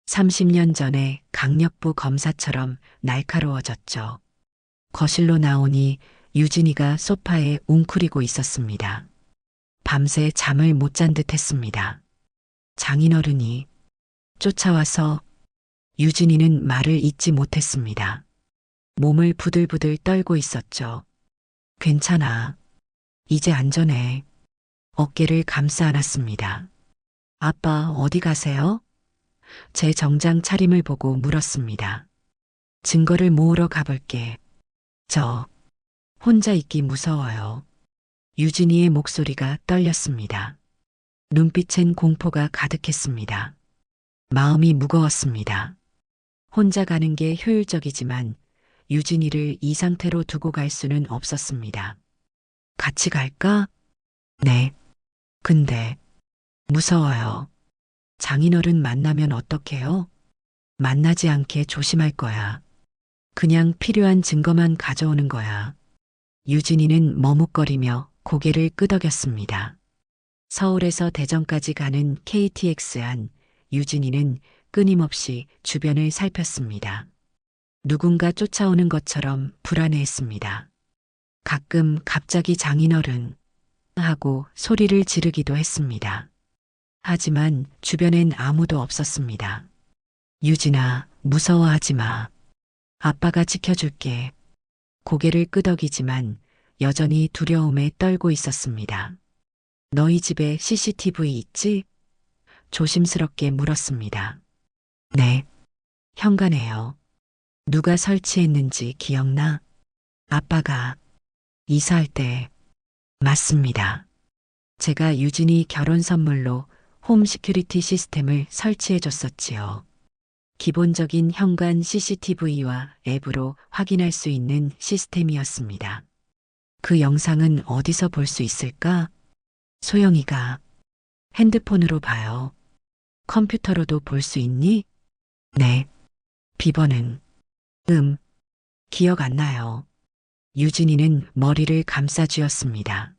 30년 전에 강력부 검사처럼 날카로워졌죠. 거실로 나오니 유진이가 소파에 웅크리고 있었습니다. 밤새 잠을 못 잔 듯 했습니다. 장인어른이 쫓아와서 유진이는 말을 잇지 못했습니다. 몸을 부들부들 떨고 있었죠. 괜찮아. 이제 안전해. 어깨를 감싸 안았습니다. 아빠 어디 가세요? 제 정장 차림을 보고 물었습니다. 증거를 모으러 가볼게. 저 혼자 있기 무서워요. 유진이의 목소리가 떨렸습니다. 눈빛엔 공포가 가득했습니다. 마음이 무거웠습니다. 혼자 가는 게 효율적이지만 유진이를 이 상태로 두고 갈 수는 없었습니다. 같이 갈까? 네. 근데 무서워요. 장인어른 만나면 어떡해요? 만나지 않게 조심할 거야. 그냥 필요한 증거만 가져오는 거야. 유진이는 머뭇거리며 고개를 끄덕였습니다. 서울에서 대전까지 가는 KTX 안 유진이는 끊임없이 주변을 살폈습니다. 누군가 쫓아오는 것처럼 불안해했습니다. 가끔 갑자기 장인어른 하고 소리를 지르기도 했습니다. 하지만 주변엔 아무도 없었습니다. 유진아, 무서워하지 마. 아빠가 지켜줄게. 고개를 끄덕이지만 여전히 두려움에 떨고 있었습니다. 너희 집에 CCTV 있지? 조심스럽게 물었습니다. 네. 현관에요. 누가 설치했는지 기억나? 아빠가 이사할 때. 맞습니다. 제가 유진이 결혼 선물로 홈 시큐리티 시스템을 설치해 줬었지요. 기본적인 현관 CCTV와 앱으로 확인할 수 있는 시스템이었습니다. 그 영상은 어디서 볼 수 있을까? 소영이가 핸드폰으로 봐요. 컴퓨터로도 볼 수 있니? 네. 비번은? 기억 안 나요. 유진이는 머리를 감싸쥐었습니다.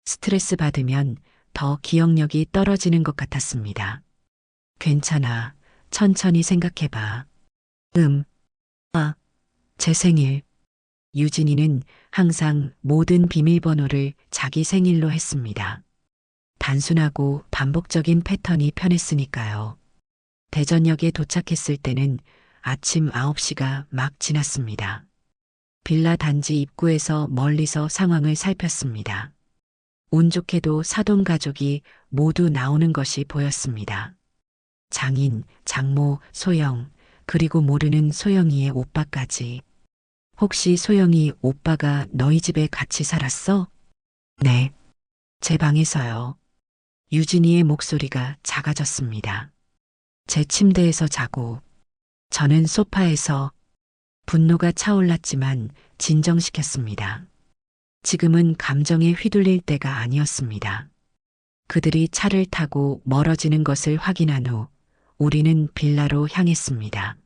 스트레스 받으면 더 기억력이 떨어지는 것 같았습니다. 괜찮아. 천천히 생각해봐. 제 생일. 유진이는 항상 모든 비밀번호를 자기 생일로 했습니다. 단순하고 반복적인 패턴이 편했으니까요. 대전역에 도착했을 때는 아침 9시가 막 지났습니다. 빌라 단지 입구에서 멀리서 상황을 살폈습니다. 운 좋게도 사돈 가족이 모두 나오는 것이 보였습니다. 장인, 장모, 소영, 그리고 모르는 소영이의 오빠까지. 혹시 소영이 오빠가 너희 집에 같이 살았어? 네. 제 방에서요. 유진이의 목소리가 작아졌습니다. 제 침대에서 자고, 저는 소파에서 분노가 차올랐지만 진정시켰습니다. 지금은 감정에 휘둘릴 때가 아니었습니다. 그들이 차를 타고 멀어지는 것을 확인한 후 우리는 빌라로 향했습니다.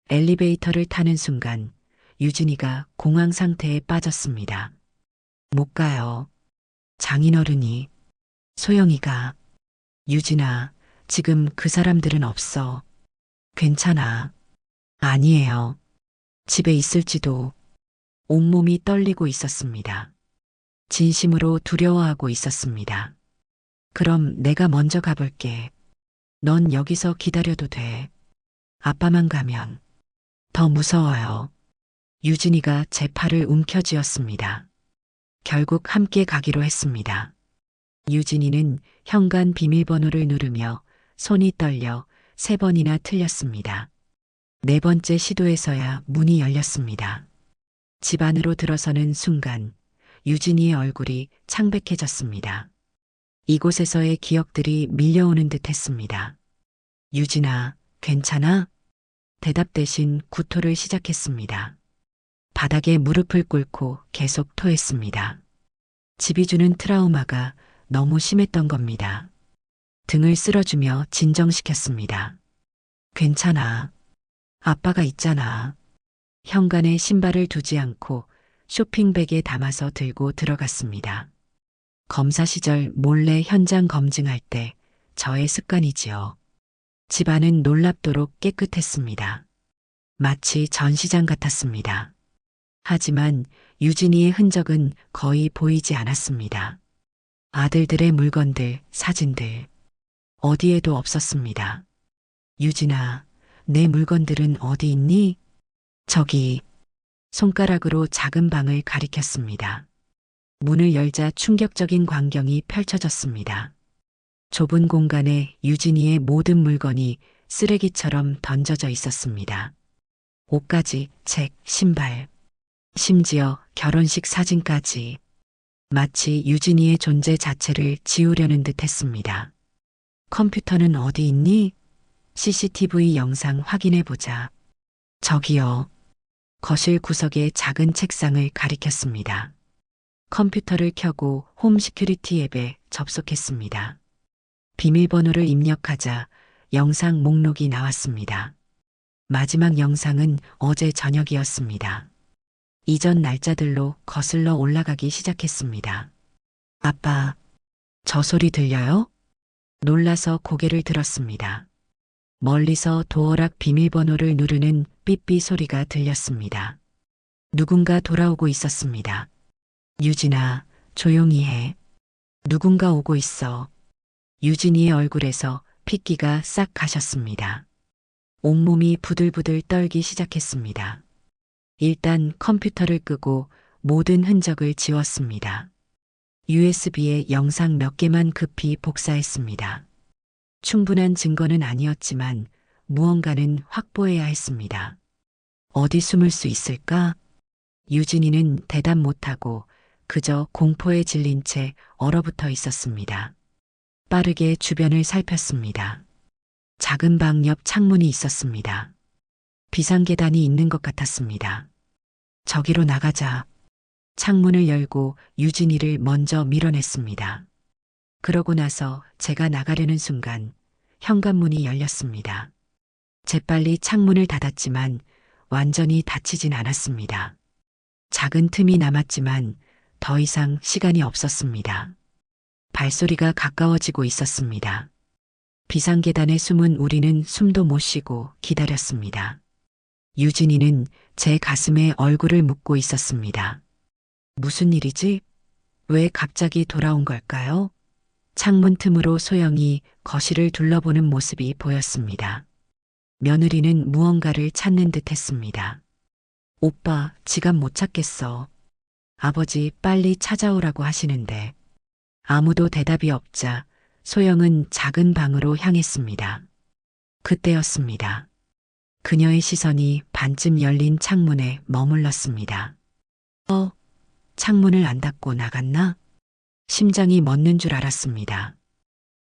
엘리베이터를 타는 순간 유진이가 공황 상태에 빠졌습니다. 못 가요. 장인어른이. 소영이가. 유진아, 지금 그 사람들은 없어. 괜찮아. 아니에요. 집에 있을지도. 온몸이 떨리고 있었습니다. 진심으로 두려워하고 있었습니다. 그럼 내가 먼저 가볼게. 넌 여기서 기다려도 돼. 아빠만 가면 더 무서워요. 유진이가 제 팔을 움켜쥐었습니다. 결국 함께 가기로 했습니다. 유진이는 현관 비밀번호를 누르며 손이 떨려 3번이나 틀렸습니다. 4번째 시도에서야 문이 열렸습니다. 집 안으로 들어서는 순간 유진이의 얼굴이 창백해졌습니다. 이곳에서의 기억들이 밀려오는 듯 했습니다. 유진아, 괜찮아? 대답 대신 구토를 시작했습니다. 바닥에 무릎을 꿇고 계속 토했습니다. 집이 주는 트라우마가 너무 심했던 겁니다. 등을 쓸어주며 진정시켰습니다. 괜찮아. 아빠가 있잖아. 현관에 신발을 두지 않고 쇼핑백에 담아서 들고 들어갔습니다. 검사 시절 몰래 현장 검증할 때 저의 습관이지요. 집안은 놀랍도록 깨끗했습니다. 마치 전시장 같았습니다. 하지만 유진이의 흔적은 거의 보이지 않았습니다. 아들들의 물건들, 사진들, 어디에도 없었습니다. 유진아, 내 물건들은 어디 있니? 저기, 손가락으로 작은 방을 가리켰습니다. 문을 열자 충격적인 광경이 펼쳐졌습니다. 좁은 공간에 유진이의 모든 물건이 쓰레기처럼 던져져 있었습니다. 옷가지, 책, 신발, 심지어 결혼식 사진까지 마치 유진이의 존재 자체를 지우려는 듯 했습니다. 컴퓨터는 어디 있니? CCTV 영상 확인해 보자. 저기요. 거실 구석의 작은 책상을 가리켰습니다. 컴퓨터를 켜고 홈 시큐리티 앱에 접속했습니다. 비밀번호를 입력하자 영상 목록이 나왔습니다. 마지막 영상은 어제 저녁이었습니다. 이전 날짜들로 거슬러 올라가기 시작했습니다. 아빠, 저 소리 들려요? 놀라서 고개를 들었습니다. 멀리서 도어락 비밀번호를 누르는 삐삐 소리가 들렸습니다. 누군가 돌아오고 있었습니다. 유진아, 조용히 해. 누군가 오고 있어. 유진이의 얼굴에서 핏기가 싹 가셨습니다. 온몸이 부들부들 떨기 시작했습니다. 일단 컴퓨터를 끄고 모든 흔적을 지웠습니다. USB에 영상 몇 개만 급히 복사했습니다. 충분한 증거는 아니었지만 무언가는 확보해야 했습니다. 어디 숨을 수 있을까? 유진이는 대답 못하고 그저 공포에 질린 채 얼어붙어 있었습니다. 빠르게 주변을 살폈습니다. 작은 방 옆 창문이 있었습니다. 비상계단이 있는 것 같았습니다. 저기로 나가자. 창문을 열고 유진이를 먼저 밀어냈습니다. 그러고 나서 제가 나가려는 순간 현관문이 열렸습니다. 재빨리 창문을 닫았지만 완전히 닫히진 않았습니다. 작은 틈이 남았지만 더 이상 시간이 없었습니다. 발소리가 가까워지고 있었습니다. 비상계단에 숨은 우리는 숨도 못 쉬고 기다렸습니다. 유진이는 제 가슴에 얼굴을 묻고 있었습니다. 무슨 일이지? 왜 갑자기 돌아온 걸까요? 창문 틈으로 소영이 거실을 둘러보는 모습이 보였습니다. 며느리는 무언가를 찾는 듯 했습니다. 오빠, 지갑 못 찾겠어. 아버지 빨리 찾아오라고 하시는데. 아무도 대답이 없자 소영은 작은 방으로 향했습니다. 그때였습니다. 그녀의 시선이 반쯤 열린 창문에 머물렀습니다. 창문을 안 닫고 나갔나? 심장이 멎는 줄 알았습니다.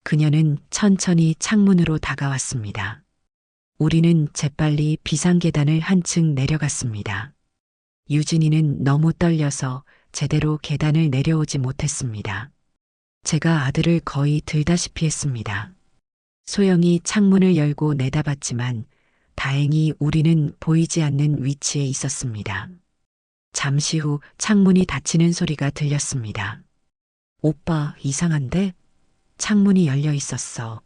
그녀는 천천히 창문으로 다가왔습니다. 우리는 재빨리 비상계단을 한층 내려갔습니다. 유진이는 너무 떨려서 제대로 계단을 내려오지 못했습니다. 제가 아들을 거의 들다시피 했습니다. 소영이 창문을 열고 내다봤지만 다행히 우리는 보이지 않는 위치에 있었습니다. 잠시 후 창문이 닫히는 소리가 들렸습니다. 오빠, 이상한데? 창문이 열려 있었어.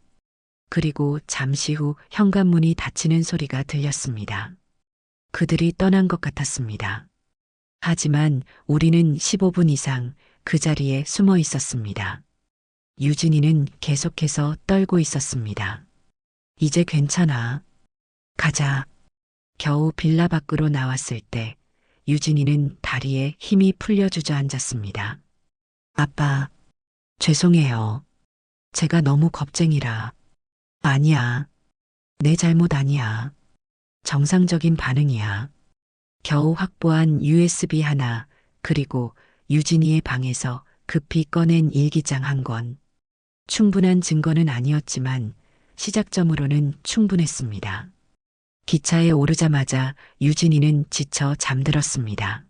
그리고 잠시 후 현관문이 닫히는 소리가 들렸습니다. 그들이 떠난 것 같았습니다. 하지만 우리는 15분 이상 그 자리에 숨어 있었습니다. 유진이는 계속해서 떨고 있었습니다. 이제 괜찮아. 가자. 겨우 빌라 밖으로 나왔을 때 유진이는 다리에 힘이 풀려 주저앉았습니다. 아빠, 죄송해요. 제가 너무 겁쟁이라. 아니야. 내 잘못 아니야. 정상적인 반응이야. 겨우 확보한 USB 하나, 그리고 유진이의 방에서 급히 꺼낸 일기장 한 권. 충분한 증거는 아니었지만 시작점으로는 충분했습니다. 기차에 오르자마자 유진이는 지쳐 잠들었습니다.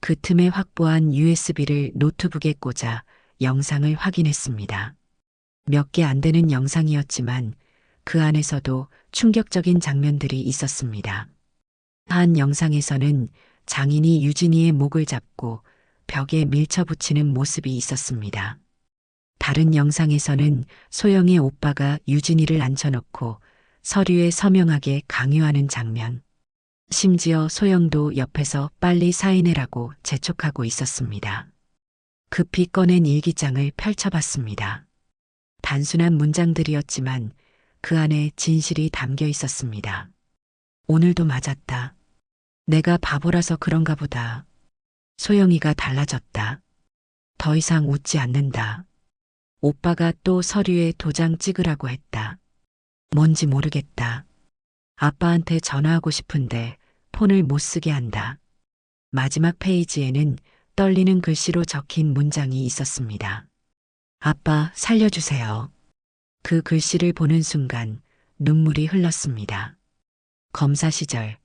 그 틈에 확보한 USB를 노트북에 꽂아 영상을 확인했습니다. 몇 개 안 되는 영상이었지만 그 안에서도 충격적인 장면들이 있었습니다. 한 영상에서는 장인이 유진이의 목을 잡고 벽에 밀쳐붙이는 모습이 있었습니다. 다른 영상에서는 소영의 오빠가 유진이를 앉혀놓고 서류에 서명하게 강요하는 장면. 심지어 소영도 옆에서 빨리 사인해라고 재촉하고 있었습니다. 급히 꺼낸 일기장을 펼쳐봤습니다. 단순한 문장들이었지만 그 안에 진실이 담겨 있었습니다. 오늘도 맞았다. 내가 바보라서 그런가 보다. 소영이가 달라졌다. 더 이상 웃지 않는다. 오빠가 또 서류에 도장 찍으라고 했다. 뭔지 모르겠다. 아빠한테 전화하고 싶은데 폰을 못 쓰게 한다. 마지막 페이지에는 떨리는 글씨로 적힌 문장이 있었습니다. 아빠, 살려주세요. 그 글씨를 보는 순간 눈물이 흘렀습니다. 검사 시절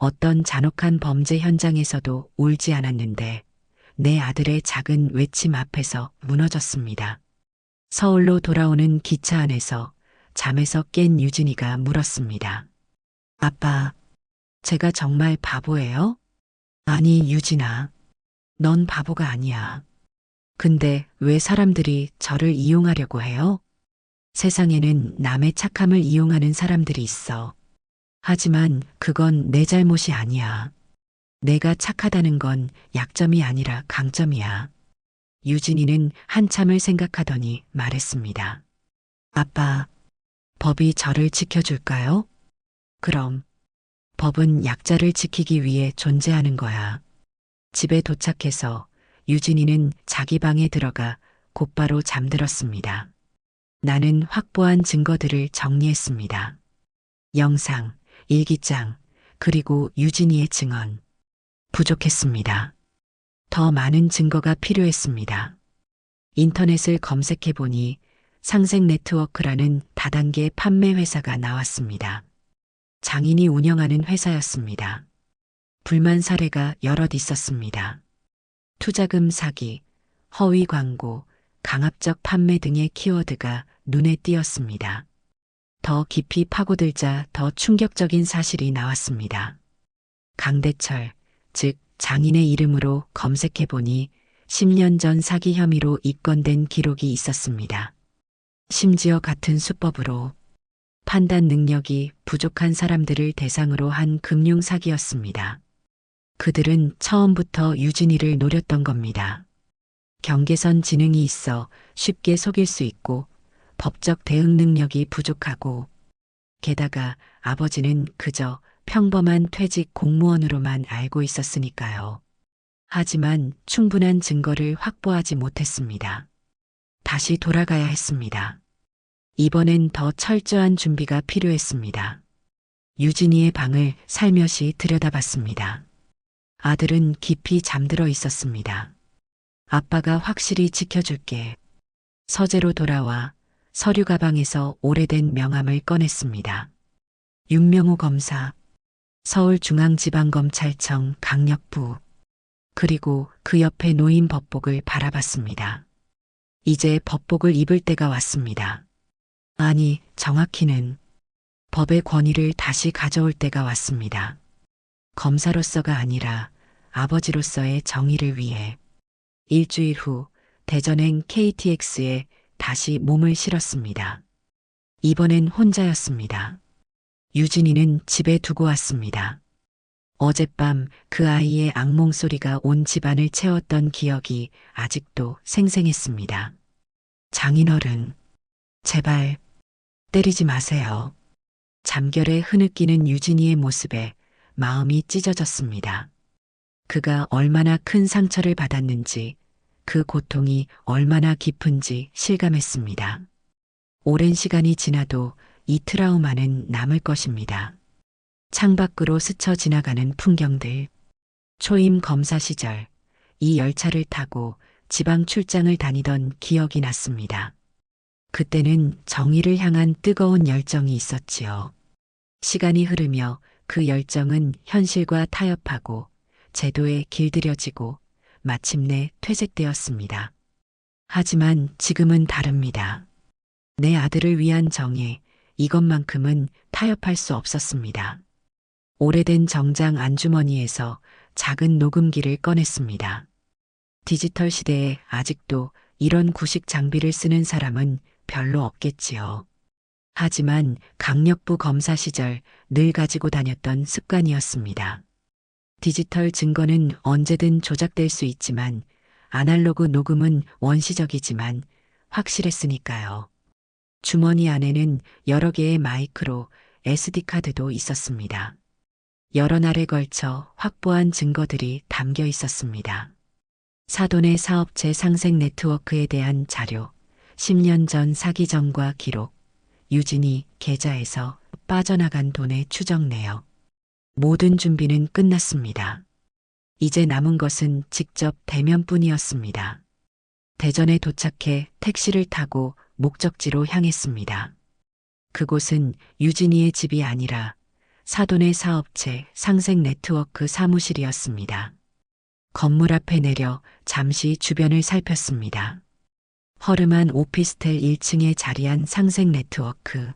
어떤 잔혹한 범죄 현장에서도 울지 않았는데 내 아들의 작은 외침 앞에서 무너졌습니다. 서울로 돌아오는 기차 안에서 잠에서 깬 유진이가 물었습니다. 아빠, 제가 정말 바보예요? 아니, 유진아. 넌 바보가 아니야. 근데 왜 사람들이 저를 이용하려고 해요? 세상에는 남의 착함을 이용하는 사람들이 있어. 하지만 그건 내 잘못이 아니야. 내가 착하다는 건 약점이 아니라 강점이야. 유진이는 한참을 생각하더니 말했습니다. 아빠, 법이 저를 지켜줄까요? 그럼. 법은 약자를 지키기 위해 존재하는 거야. 집에 도착해서 유진이는 자기 방에 들어가 곧바로 잠들었습니다. 나는 확보한 증거들을 정리했습니다. 영상, 일기장, 그리고 유진이의 증언. 부족했습니다. 더 많은 증거가 필요했습니다. 인터넷을 검색해보니 상생네트워크라는 다단계 판매 회사가 나왔습니다. 장인이 운영하는 회사였습니다. 불만 사례가 여럿 있었습니다. 투자금 사기, 허위 광고, 강압적 판매 등의 키워드가 눈에 띄었습니다. 더 깊이 파고들자 더 충격적인 사실이 나왔습니다. 강대철, 즉 장인의 이름으로 검색해보니 10년 전 사기 혐의로 입건된 기록이 있었습니다. 심지어 같은 수법으로 판단 능력이 부족한 사람들을 대상으로 한 금융 사기였습니다. 그들은 처음부터 유진이를 노렸던 겁니다. 경계선 지능이 있어 쉽게 속일 수 있고 법적 대응 능력이 부족하고 게다가 아버지는 그저 평범한 퇴직 공무원으로만 알고 있었으니까요. 하지만 충분한 증거를 확보하지 못했습니다. 다시 돌아가야 했습니다. 이번엔 더 철저한 준비가 필요했습니다. 유진이의 방을 살며시 들여다봤습니다. 아들은 깊이 잠들어 있었습니다. 아빠가 확실히 지켜줄게. 서재로 돌아와 서류 가방에서 오래된 명함을 꺼냈습니다. 윤명호 검사, 서울중앙지방검찰청 강력부, 그리고 그 옆에 놓인 법복을 바라봤습니다. 이제 법복을 입을 때가 왔습니다. 아니, 정확히는 법의 권위를 다시 가져올 때가 왔습니다. 검사로서가 아니라 아버지로서의 정의를 위해. 일주일 후 대전행 KTX에 다시 몸을 실었습니다. 이번엔 혼자였습니다. 유진이는 집에 두고 왔습니다. 어젯밤 그 아이의 악몽 소리가 온 집안을 채웠던 기억이 아직도 생생했습니다. 장인어른, 제발 때리지 마세요. 잠결에 흐느끼는 유진이의 모습에 마음이 찢어졌습니다. 그가 얼마나 큰 상처를 받았는지, 그 고통이 얼마나 깊은지 실감했습니다. 오랜 시간이 지나도 이 트라우마는 남을 것입니다. 창밖으로 스쳐 지나가는 풍경들. 초임 검사 시절 이 열차를 타고 지방 출장을 다니던 기억이 났습니다. 그때는 정의를 향한 뜨거운 열정이 있었지요. 시간이 흐르며 그 열정은 현실과 타협하고 제도에 길들여지고 마침내 퇴색되었습니다. 하지만 지금은 다릅니다. 내 아들을 위한 정의, 이것만큼은 타협할 수 없었습니다. 오래된 정장 안주머니에서 작은 녹음기를 꺼냈습니다. 디지털 시대에 아직도 이런 구식 장비를 쓰는 사람은 별로 없겠지요. 하지만 강력부 검사 시절 늘 가지고 다녔던 습관이었습니다. 디지털 증거는 언제든 조작될 수 있지만 아날로그 녹음은 원시적이지만 확실했으니까요. 주머니 안에는 여러 개의 마이크로 SD카드도 있었습니다. 여러 날에 걸쳐 확보한 증거들이 담겨 있었습니다. 사돈의 사업체 상생 네트워크에 대한 자료, 10년 전 사기 전과 기록, 유진이 계좌에서 빠져나간 돈의 추적 내역. 모든 준비는 끝났습니다. 이제 남은 것은 직접 대면뿐이었습니다. 대전에 도착해 택시를 타고 목적지로 향했습니다. 그곳은 유진이의 집이 아니라 사돈의 사업체 상생 네트워크 사무실이었습니다. 건물 앞에 내려 잠시 주변을 살폈습니다. 허름한 오피스텔 1층에 자리한 상생 네트워크.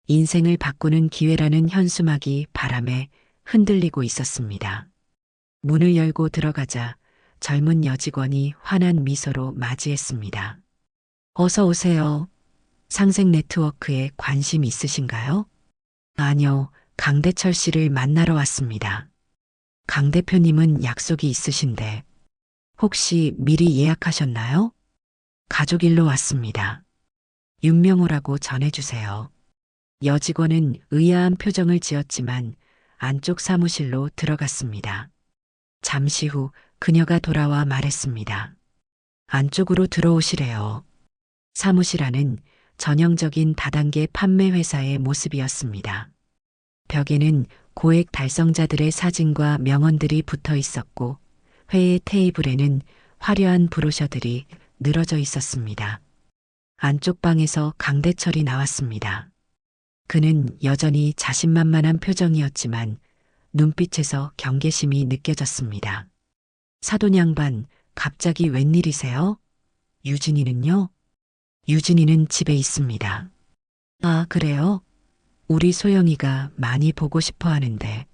인생을 바꾸는 기회라는 현수막이 바람에 흔들리고 있었습니다. 문을 열고 들어가자 젊은 여직원이 환한 미소로 맞이했습니다. 어서 오세요. 상생 네트워크에 관심 있으신가요? 아니요, 강대철 씨를 만나러 왔습니다. 강 대표님은 약속이 있으신데 혹시 미리 예약하셨나요? 가족 일로 왔습니다. 윤명호라고 전해주세요. 여직원은 의아한 표정을 지었지만 안쪽 사무실로 들어갔습니다. 잠시 후 그녀가 돌아와 말했습니다. 안쪽으로 들어오시래요. 사무실 안은 전형적인 다단계 판매 회사의 모습이었습니다. 벽에는 고액 달성자들의 사진과 명언들이 붙어 있었고 회의 테이블에는 화려한 브로셔들이 늘어져 있었습니다. 안쪽 방에서 강대철이 나왔습니다. 그는 여전히 자신만만한 표정이었지만 눈빛에서 경계심이 느껴졌습니다. 사돈 양반, 갑자기 웬일이세요? 유진이는요? 유진이는 집에 있습니다. 아, 그래요? 우리 소영이가 많이 보고 싶어 하는데.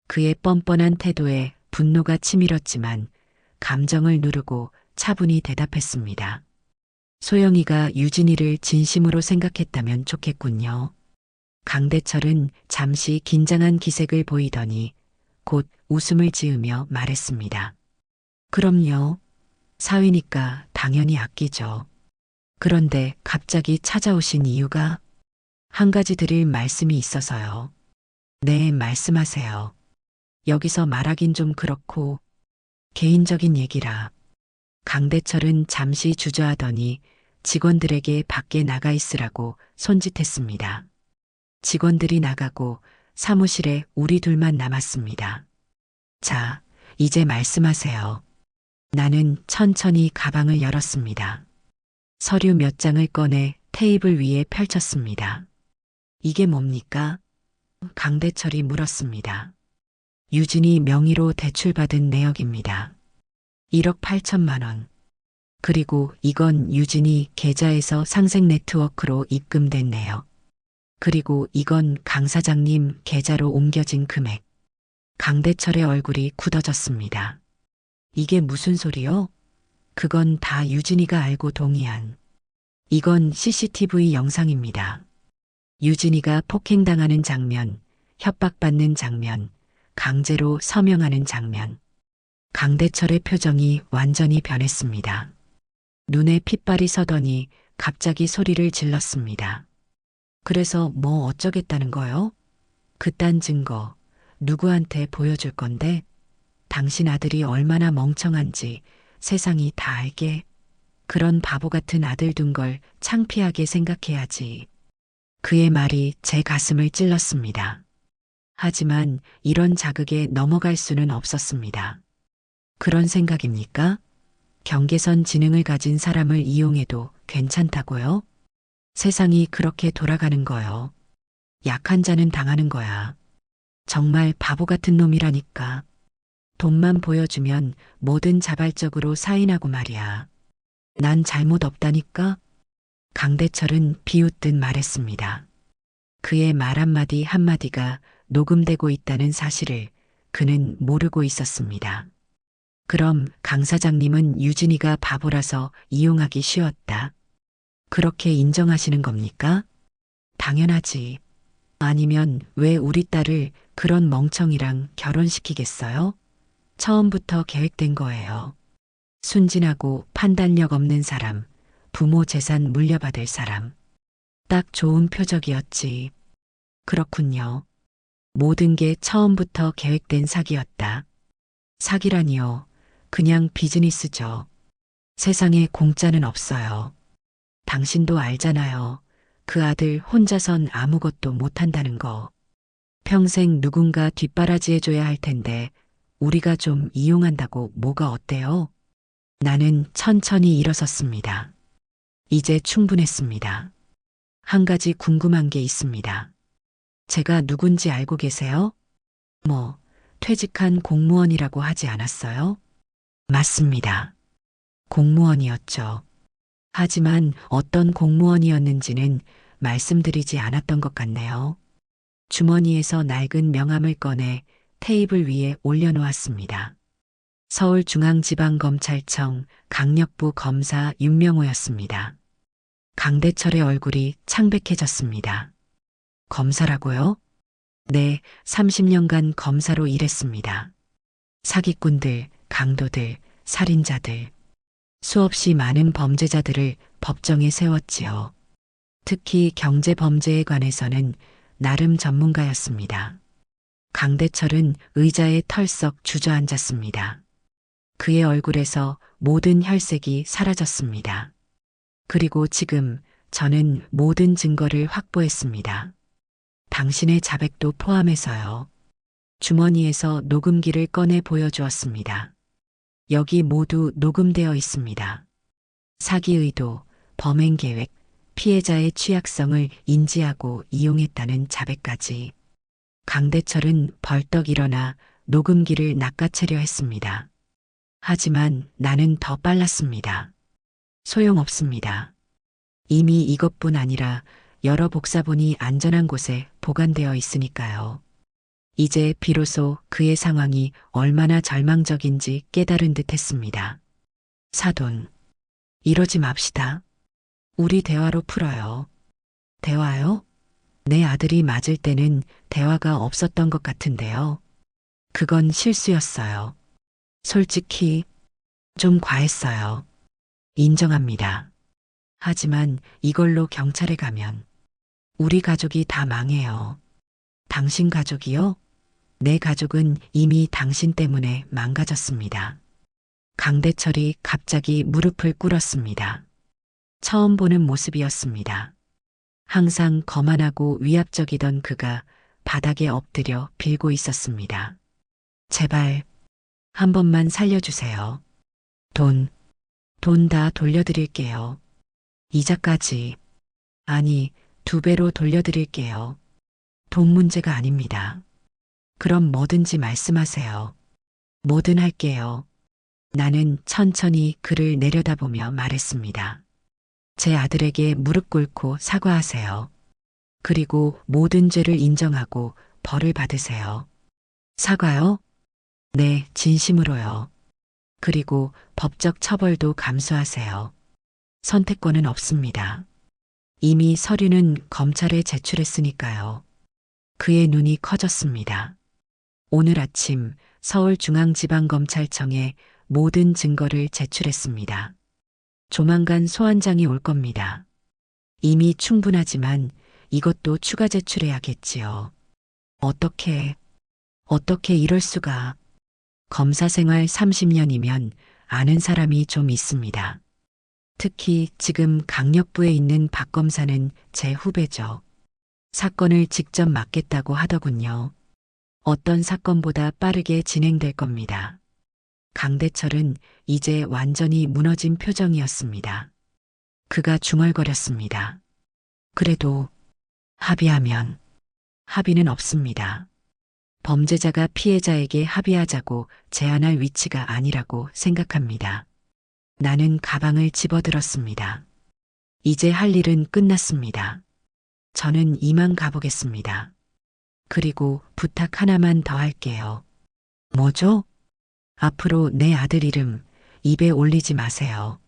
그의 뻔뻔한 태도에 분노가 치밀었지만 감정을 누르고 차분히 대답했습니다. 소영이가 유진이를 진심으로 생각했다면 좋겠군요. 강대철은 잠시 긴장한 기색을 보이더니 곧 웃음을 지으며 말했습니다. 그럼요. 사위니까 당연히 아끼죠. 그런데 갑자기 찾아오신 이유가 한 가지 드릴 말씀이 있어서요. 네, 말씀하세요. 여기서 말하긴 좀 그렇고 개인적인 얘기라. 강대철은 잠시 주저하더니 직원들에게 밖에 나가 있으라고 손짓했습니다. 직원들이 나가고 사무실에 우리 둘만 남았습니다. 자, 이제 말씀하세요. 나는 천천히 가방을 열었습니다. 서류 몇 장을 꺼내 테이블 위에 펼쳤습니다. 이게 뭡니까? 강대철이 물었습니다. 유진이 명의로 대출받은 내역입니다. 1억 8천만 원. 그리고 이건 유진이 계좌에서 상생 네트워크로 입금된 내역. 그리고 이건 강 사장님 계좌로 옮겨진 금액. 강대철의 얼굴이 굳어졌습니다. 이게 무슨 소리요? 그건 다 유진이가 알고 동의한. 이건 CCTV 영상입니다. 유진이가 폭행당하는 장면, 협박받는 장면, 강제로 서명하는 장면. 강대철의 표정이 완전히 변했습니다. 눈에 핏발이 서더니 갑자기 소리를 질렀습니다. 그래서 뭐 어쩌겠다는 거요? 그딴 증거 누구한테 보여줄 건데? 당신 아들이 얼마나 멍청한지 세상이 다 알게. 그런 바보 같은 아들 둔 걸 창피하게 생각해야지. 그의 말이 제 가슴을 찔렀습니다. 하지만 이런 자극에 넘어갈 수는 없었습니다. 그런 생각입니까? 경계선 지능을 가진 사람을 이용해도 괜찮다고요? 세상이 그렇게 돌아가는 거요. 약한 자는 당하는 거야. 정말 바보 같은 놈이라니까. 돈만 보여주면 뭐든 자발적으로 사인하고 말이야. 난 잘못 없다니까? 강대철은 비웃듯 말했습니다. 그의 말 한마디 한마디가 녹음되고 있다는 사실을 그는 모르고 있었습니다. 그럼 강 사장님은 유진이가 바보라서 이용하기 쉬웠다. 그렇게 인정하시는 겁니까? 당연하지. 아니면 왜 우리 딸을 그런 멍청이랑 결혼시키겠어요? 처음부터 계획된 거예요. 순진하고 판단력 없는 사람, 부모 재산 물려받을 사람. 딱 좋은 표적이었지. 그렇군요. 모든 게 처음부터 계획된 사기였다. 사기라니요. 그냥 비즈니스죠. 세상에 공짜는 없어요. 당신도 알잖아요. 그 아들 혼자선 아무것도 못한다는 거. 평생 누군가 뒷바라지해줘야 할 텐데 우리가 좀 이용한다고 뭐가 어때요? 나는 천천히 일어섰습니다. 이제 충분했습니다. 한 가지 궁금한 게 있습니다. 제가 누군지 알고 계세요? 뭐, 퇴직한 공무원이라고 하지 않았어요? 맞습니다. 공무원이었죠. 하지만 어떤 공무원이었는지는 말씀드리지 않았던 것 같네요. 주머니에서 낡은 명함을 꺼내 테이블 위에 올려놓았습니다. 서울중앙지방검찰청 강력부 검사 윤명호였습니다. 강대철의 얼굴이 창백해졌습니다. 검사라고요? 네, 30년간 검사로 일했습니다. 사기꾼들, 강도들, 살인자들, 수없이 많은 범죄자들을 법정에 세웠지요. 특히 경제 범죄에 관해서는 나름 전문가였습니다. 강대철은 의자에 털썩 주저앉았습니다. 그의 얼굴에서 모든 혈색이 사라졌습니다. 그리고 지금 저는 모든 증거를 확보했습니다. 당신의 자백도 포함해서요. 주머니에서 녹음기를 꺼내 보여주었습니다. 여기 모두 녹음되어 있습니다. 사기 의도, 범행 계획, 피해자의 취약성을 인지하고 이용했다는 자백까지. 강대철은 벌떡 일어나 녹음기를 낚아채려 했습니다. 하지만 나는 더 빨랐습니다. 소용없습니다. 이미 이것뿐 아니라 여러 복사본이 안전한 곳에 보관되어 있으니까요. 이제 비로소 그의 상황이 얼마나 절망적인지 깨달은 듯 했습니다. 사돈, 이러지 맙시다. 우리 대화로 풀어요. 대화요? 내 아들이 맞을 때는 대화가 없었던 것 같은데요. 그건 실수였어요. 솔직히 좀 과했어요. 인정합니다. 하지만 이걸로 경찰에 가면 우리 가족이 다 망해요. 당신 가족이요? 내 가족은 이미 당신 때문에 망가졌습니다. 강대철이 갑자기 무릎을 꿇었습니다. 처음 보는 모습이었습니다. 항상 거만하고 위압적이던 그가 바닥에 엎드려 빌고 있었습니다. 제발 한 번만 살려주세요. 돈 다 돌려드릴게요. 이자까지. 아니, 2배로 돌려드릴게요. 돈 문제가 아닙니다. 그럼 뭐든지 말씀하세요. 뭐든 할게요. 나는 천천히 그를 내려다보며 말했습니다. 제 아들에게 무릎 꿇고 사과하세요. 그리고 모든 죄를 인정하고 벌을 받으세요. 사과요? 네, 진심으로요. 그리고 법적 처벌도 감수하세요. 선택권은 없습니다. 이미 서류는 검찰에 제출했으니까요. 그의 눈이 커졌습니다. 오늘 아침 서울중앙지방검찰청에 모든 증거를 제출했습니다. 조만간 소환장이 올 겁니다. 이미 충분하지만 이것도 추가 제출해야겠지요. 어떻게 이럴 수가. 검사 생활 30년이면 아는 사람이 좀 있습니다. 특히 지금 강력부에 있는 박 검사는 제 후배죠. 사건을 직접 맡겠다고 하더군요. 어떤 사건보다 빠르게 진행될 겁니다. 강대철은 이제 완전히 무너진 표정이었습니다. 그가 중얼거렸습니다. 그래도 합의하면 합의는 없습니다. 범죄자가 피해자에게 합의하자고 제안할 위치가 아니라고 생각합니다. 나는 가방을 집어들었습니다. 이제 할 일은 끝났습니다. 저는 이만 가보겠습니다. 그리고 부탁 하나만 더 할게요. 뭐죠? 앞으로 내 아들 이름 입에 올리지 마세요.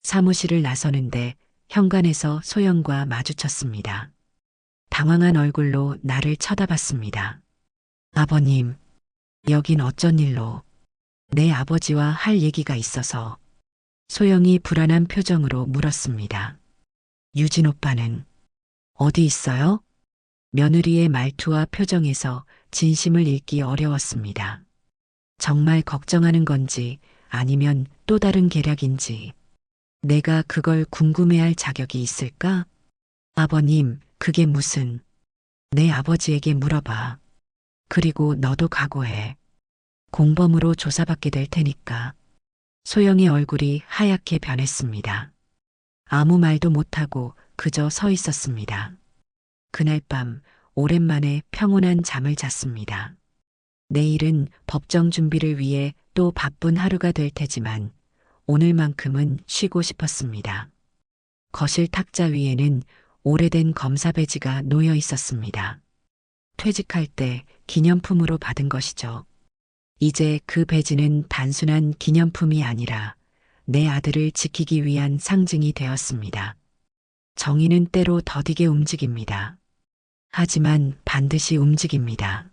사무실을 나서는데 현관에서 소영과 마주쳤습니다. 당황한 얼굴로 나를 쳐다봤습니다. 아버님, 여긴 어쩐 일로? 내 아버지와 할 얘기가 있어서. 소영이 불안한 표정으로 물었습니다. 유진 오빠는 어디 있어요? 며느리의 말투와 표정에서 진심을 읽기 어려웠습니다. 정말 걱정하는 건지 아니면 또 다른 계략인지. 내가 그걸 궁금해할 자격이 있을까? 아버님, 그게 무슨... 내 아버지에게 물어봐. 그리고 너도 각오해. 공범으로 조사받게 될 테니까. 소영의 얼굴이 하얗게 변했습니다. 아무 말도 못하고 그저 서 있었습니다. 그날 밤 오랜만에 평온한 잠을 잤습니다. 내일은 법정 준비를 위해 또 바쁜 하루가 될 테지만 오늘만큼은 쉬고 싶었습니다. 거실 탁자 위에는 오래된 검사 배지가 놓여 있었습니다. 퇴직할 때 기념품으로 받은 것이죠. 이제 그 배지는 단순한 기념품이 아니라 내 아들을 지키기 위한 상징이 되었습니다. 정의는 때로 더디게 움직입니다. 하지만 반드시 움직입니다.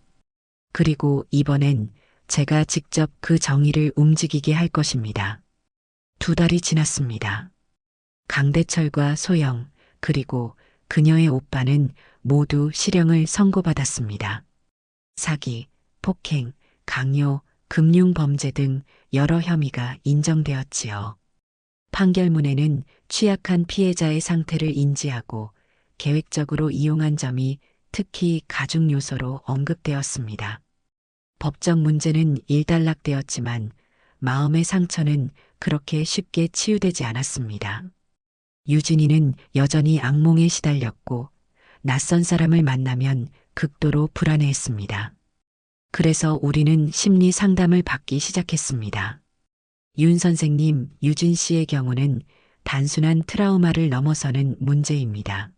그리고 이번엔 제가 직접 그 정의를 움직이게 할 것입니다. 2달이 지났습니다. 강대철과 소영, 그리고 그녀의 오빠는 모두 실형을 선고받았습니다. 사기, 폭행, 강요, 금융범죄 등 여러 혐의가 인정되었지요. 판결문에는 취약한 피해자의 상태를 인지하고 계획적으로 이용한 점이 특히 가중 요소로 언급되었습니다. 법적 문제는 일단락되었지만 마음의 상처는 그렇게 쉽게 치유되지 않았습니다. 유진이는 여전히 악몽에 시달렸고 낯선 사람을 만나면 극도로 불안해했습니다. 그래서 우리는 심리 상담을 받기 시작했습니다. 윤 선생님, 유진 씨의 경우는 단순한 트라우마를 넘어서는 문제입니다.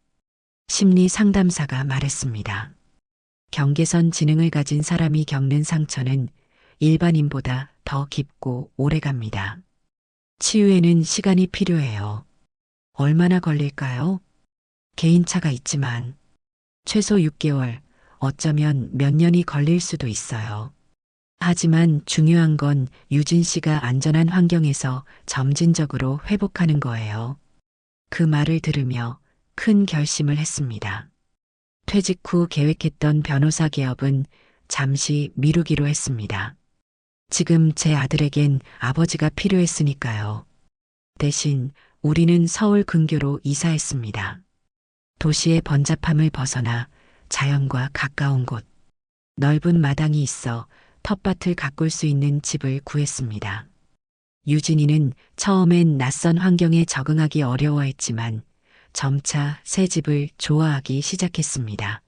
심리 상담사가 말했습니다. 경계선 지능을 가진 사람이 겪는 상처는 일반인보다 더 깊고 오래갑니다. 치유에는 시간이 필요해요. 얼마나 걸릴까요? 개인차가 있지만 최소 6개월, 어쩌면 몇 년이 걸릴 수도 있어요. 하지만 중요한 건 유진 씨가 안전한 환경에서 점진적으로 회복하는 거예요. 그 말을 들으며 큰 결심을 했습니다. 퇴직 후 계획했던 변호사 개업은 잠시 미루기로 했습니다. 지금 제 아들에겐 아버지가 필요했으니까요. 대신 우리는 서울 근교로 이사했습니다. 도시의 번잡함을 벗어나 자연과 가까운 곳, 넓은 마당이 있어 텃밭을 가꿀 수 있는 집을 구했습니다. 유진이는 처음엔 낯선 환경에 적응하기 어려워했지만 점차 새 집을 좋아하기 시작했습니다.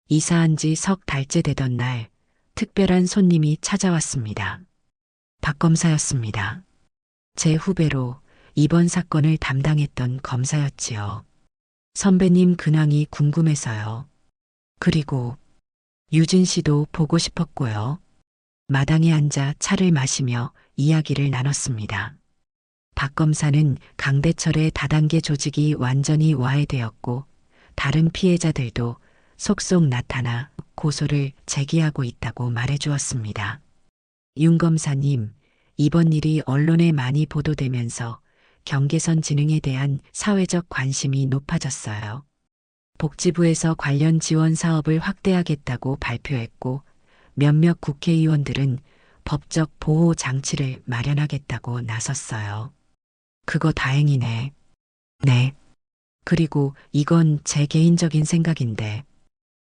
이사한 지 석 달째 되던 날, 특별한 손님이 찾아왔습니다. 박 검사였습니다. 제 후배로 이번 사건을 담당했던 검사였지요. 선배님 근황이 궁금해서요. 그리고 유진 씨도 보고 싶었고요. 마당에 앉아 차를 마시며 이야기를 나눴습니다. 박 검사는 강대철의 다단계 조직이 완전히 와해되었고 다른 피해자들도 속속 나타나 고소를 제기하고 있다고 말해주었습니다. 윤 검사님, 이번 일이 언론에 많이 보도되면서 경계선 지능에 대한 사회적 관심이 높아졌어요. 복지부에서 관련 지원 사업을 확대하겠다고 발표했고 몇몇 국회의원들은 법적 보호 장치를 마련하겠다고 나섰어요. 그거 다행이네. 네. 그리고 이건 제 개인적인 생각인데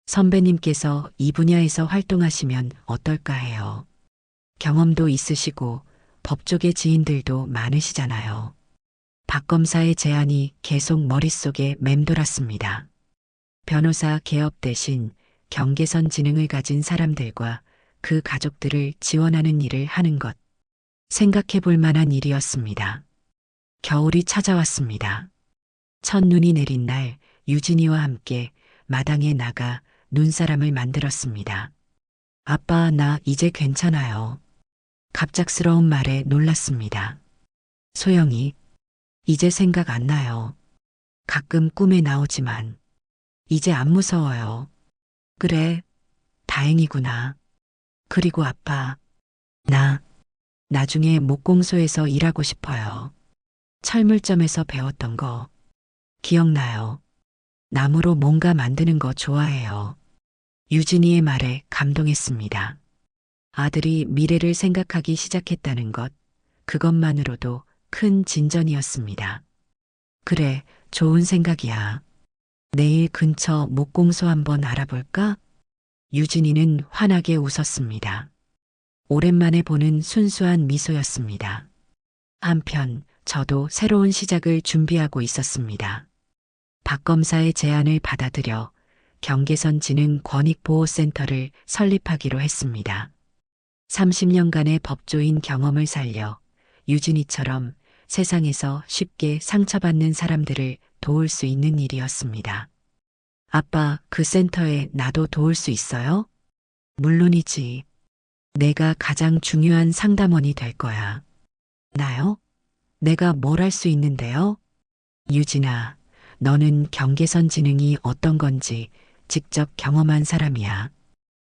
선배님께서 이 분야에서 활동하시면 어떨까 해요. 경험도 있으시고 법조계 지인들도 많으시잖아요. 박 검사의 제안이 계속 머릿속에 맴돌았습니다. 변호사 개업 대신 경계선 지능을 가진 사람들과 그 가족들을 지원하는 일을 하는 것. 생각해 볼 만한 일이었습니다. 겨울이 찾아왔습니다. 첫눈이 내린 날 유진이와 함께 마당에 나가 눈사람을 만들었습니다. 아빠, 나 이제 괜찮아요. 갑작스러운 말에 놀랐습니다. 소영이, 이제 생각 안 나요. 가끔 꿈에 나오지만, 이제 안 무서워요. 그래, 다행이구나. 그리고 아빠, 나, 나중에 목공소에서 일하고 싶어요. 철물점에서 배웠던 거, 기억나요? 나무로 뭔가 만드는 거 좋아해요. 유진이의 말에 감동했습니다. 아들이 미래를 생각하기 시작했다는 것, 그것만으로도 큰 진전이었습니다. 그래, 좋은 생각이야. 내일 근처 목공소 한번 알아볼까? 유진이는 환하게 웃었습니다. 오랜만에 보는 순수한 미소였습니다. 한편 저도 새로운 시작을 준비하고 있었습니다. 박 검사의 제안을 받아들여 경계선 지능 권익보호센터를 설립하기로 했습니다. 30년간의 법조인 경험을 살려 유진이처럼 세상에서 쉽게 상처받는 사람들을 도울 수 있는 일이었습니다. 아빠, 그 센터에 나도 도울 수 있어요? 물론이지. 내가 가장 중요한 상담원이 될 거야. 나요? 내가 뭘 할 수 있는데요? 유진아, 너는 경계선 지능이 어떤 건지 직접 경험한 사람이야.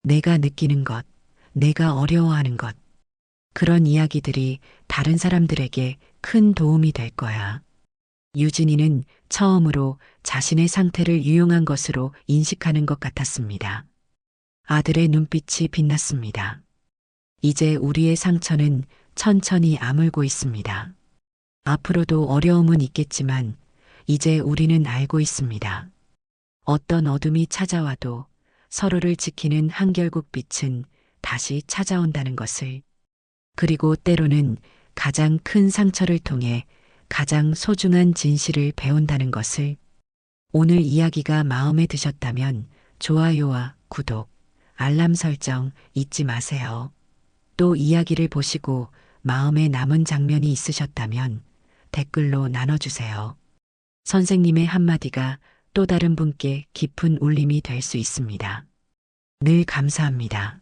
내가 느끼는 것, 내가 어려워하는 것, 그런 이야기들이 다른 사람들에게 큰 도움이 될 거야. 유진이는 처음으로 자신의 상태를 유용한 것으로 인식하는 것 같았습니다. 아들의 눈빛이 빛났습니다. 이제 우리의 상처는 천천히 아물고 있습니다. 앞으로도 어려움은 있겠지만 이제 우리는 알고 있습니다. 어떤 어둠이 찾아와도 서로를 지키는 한결국 빛은 다시 찾아온다는 것을, 그리고 때로는 가장 큰 상처를 통해 가장 소중한 진실을 배운다는 것을. 오늘 이야기가 마음에 드셨다면 좋아요와 구독, 알람 설정 잊지 마세요. 또 이야기를 보시고 마음에 남은 장면이 있으셨다면 댓글로 나눠주세요. 선생님의 한마디가 또 다른 분께 깊은 울림이 될 수 있습니다. 늘 감사합니다.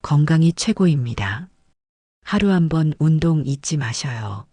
건강이 최고입니다. 하루 한번 운동 잊지 마셔요.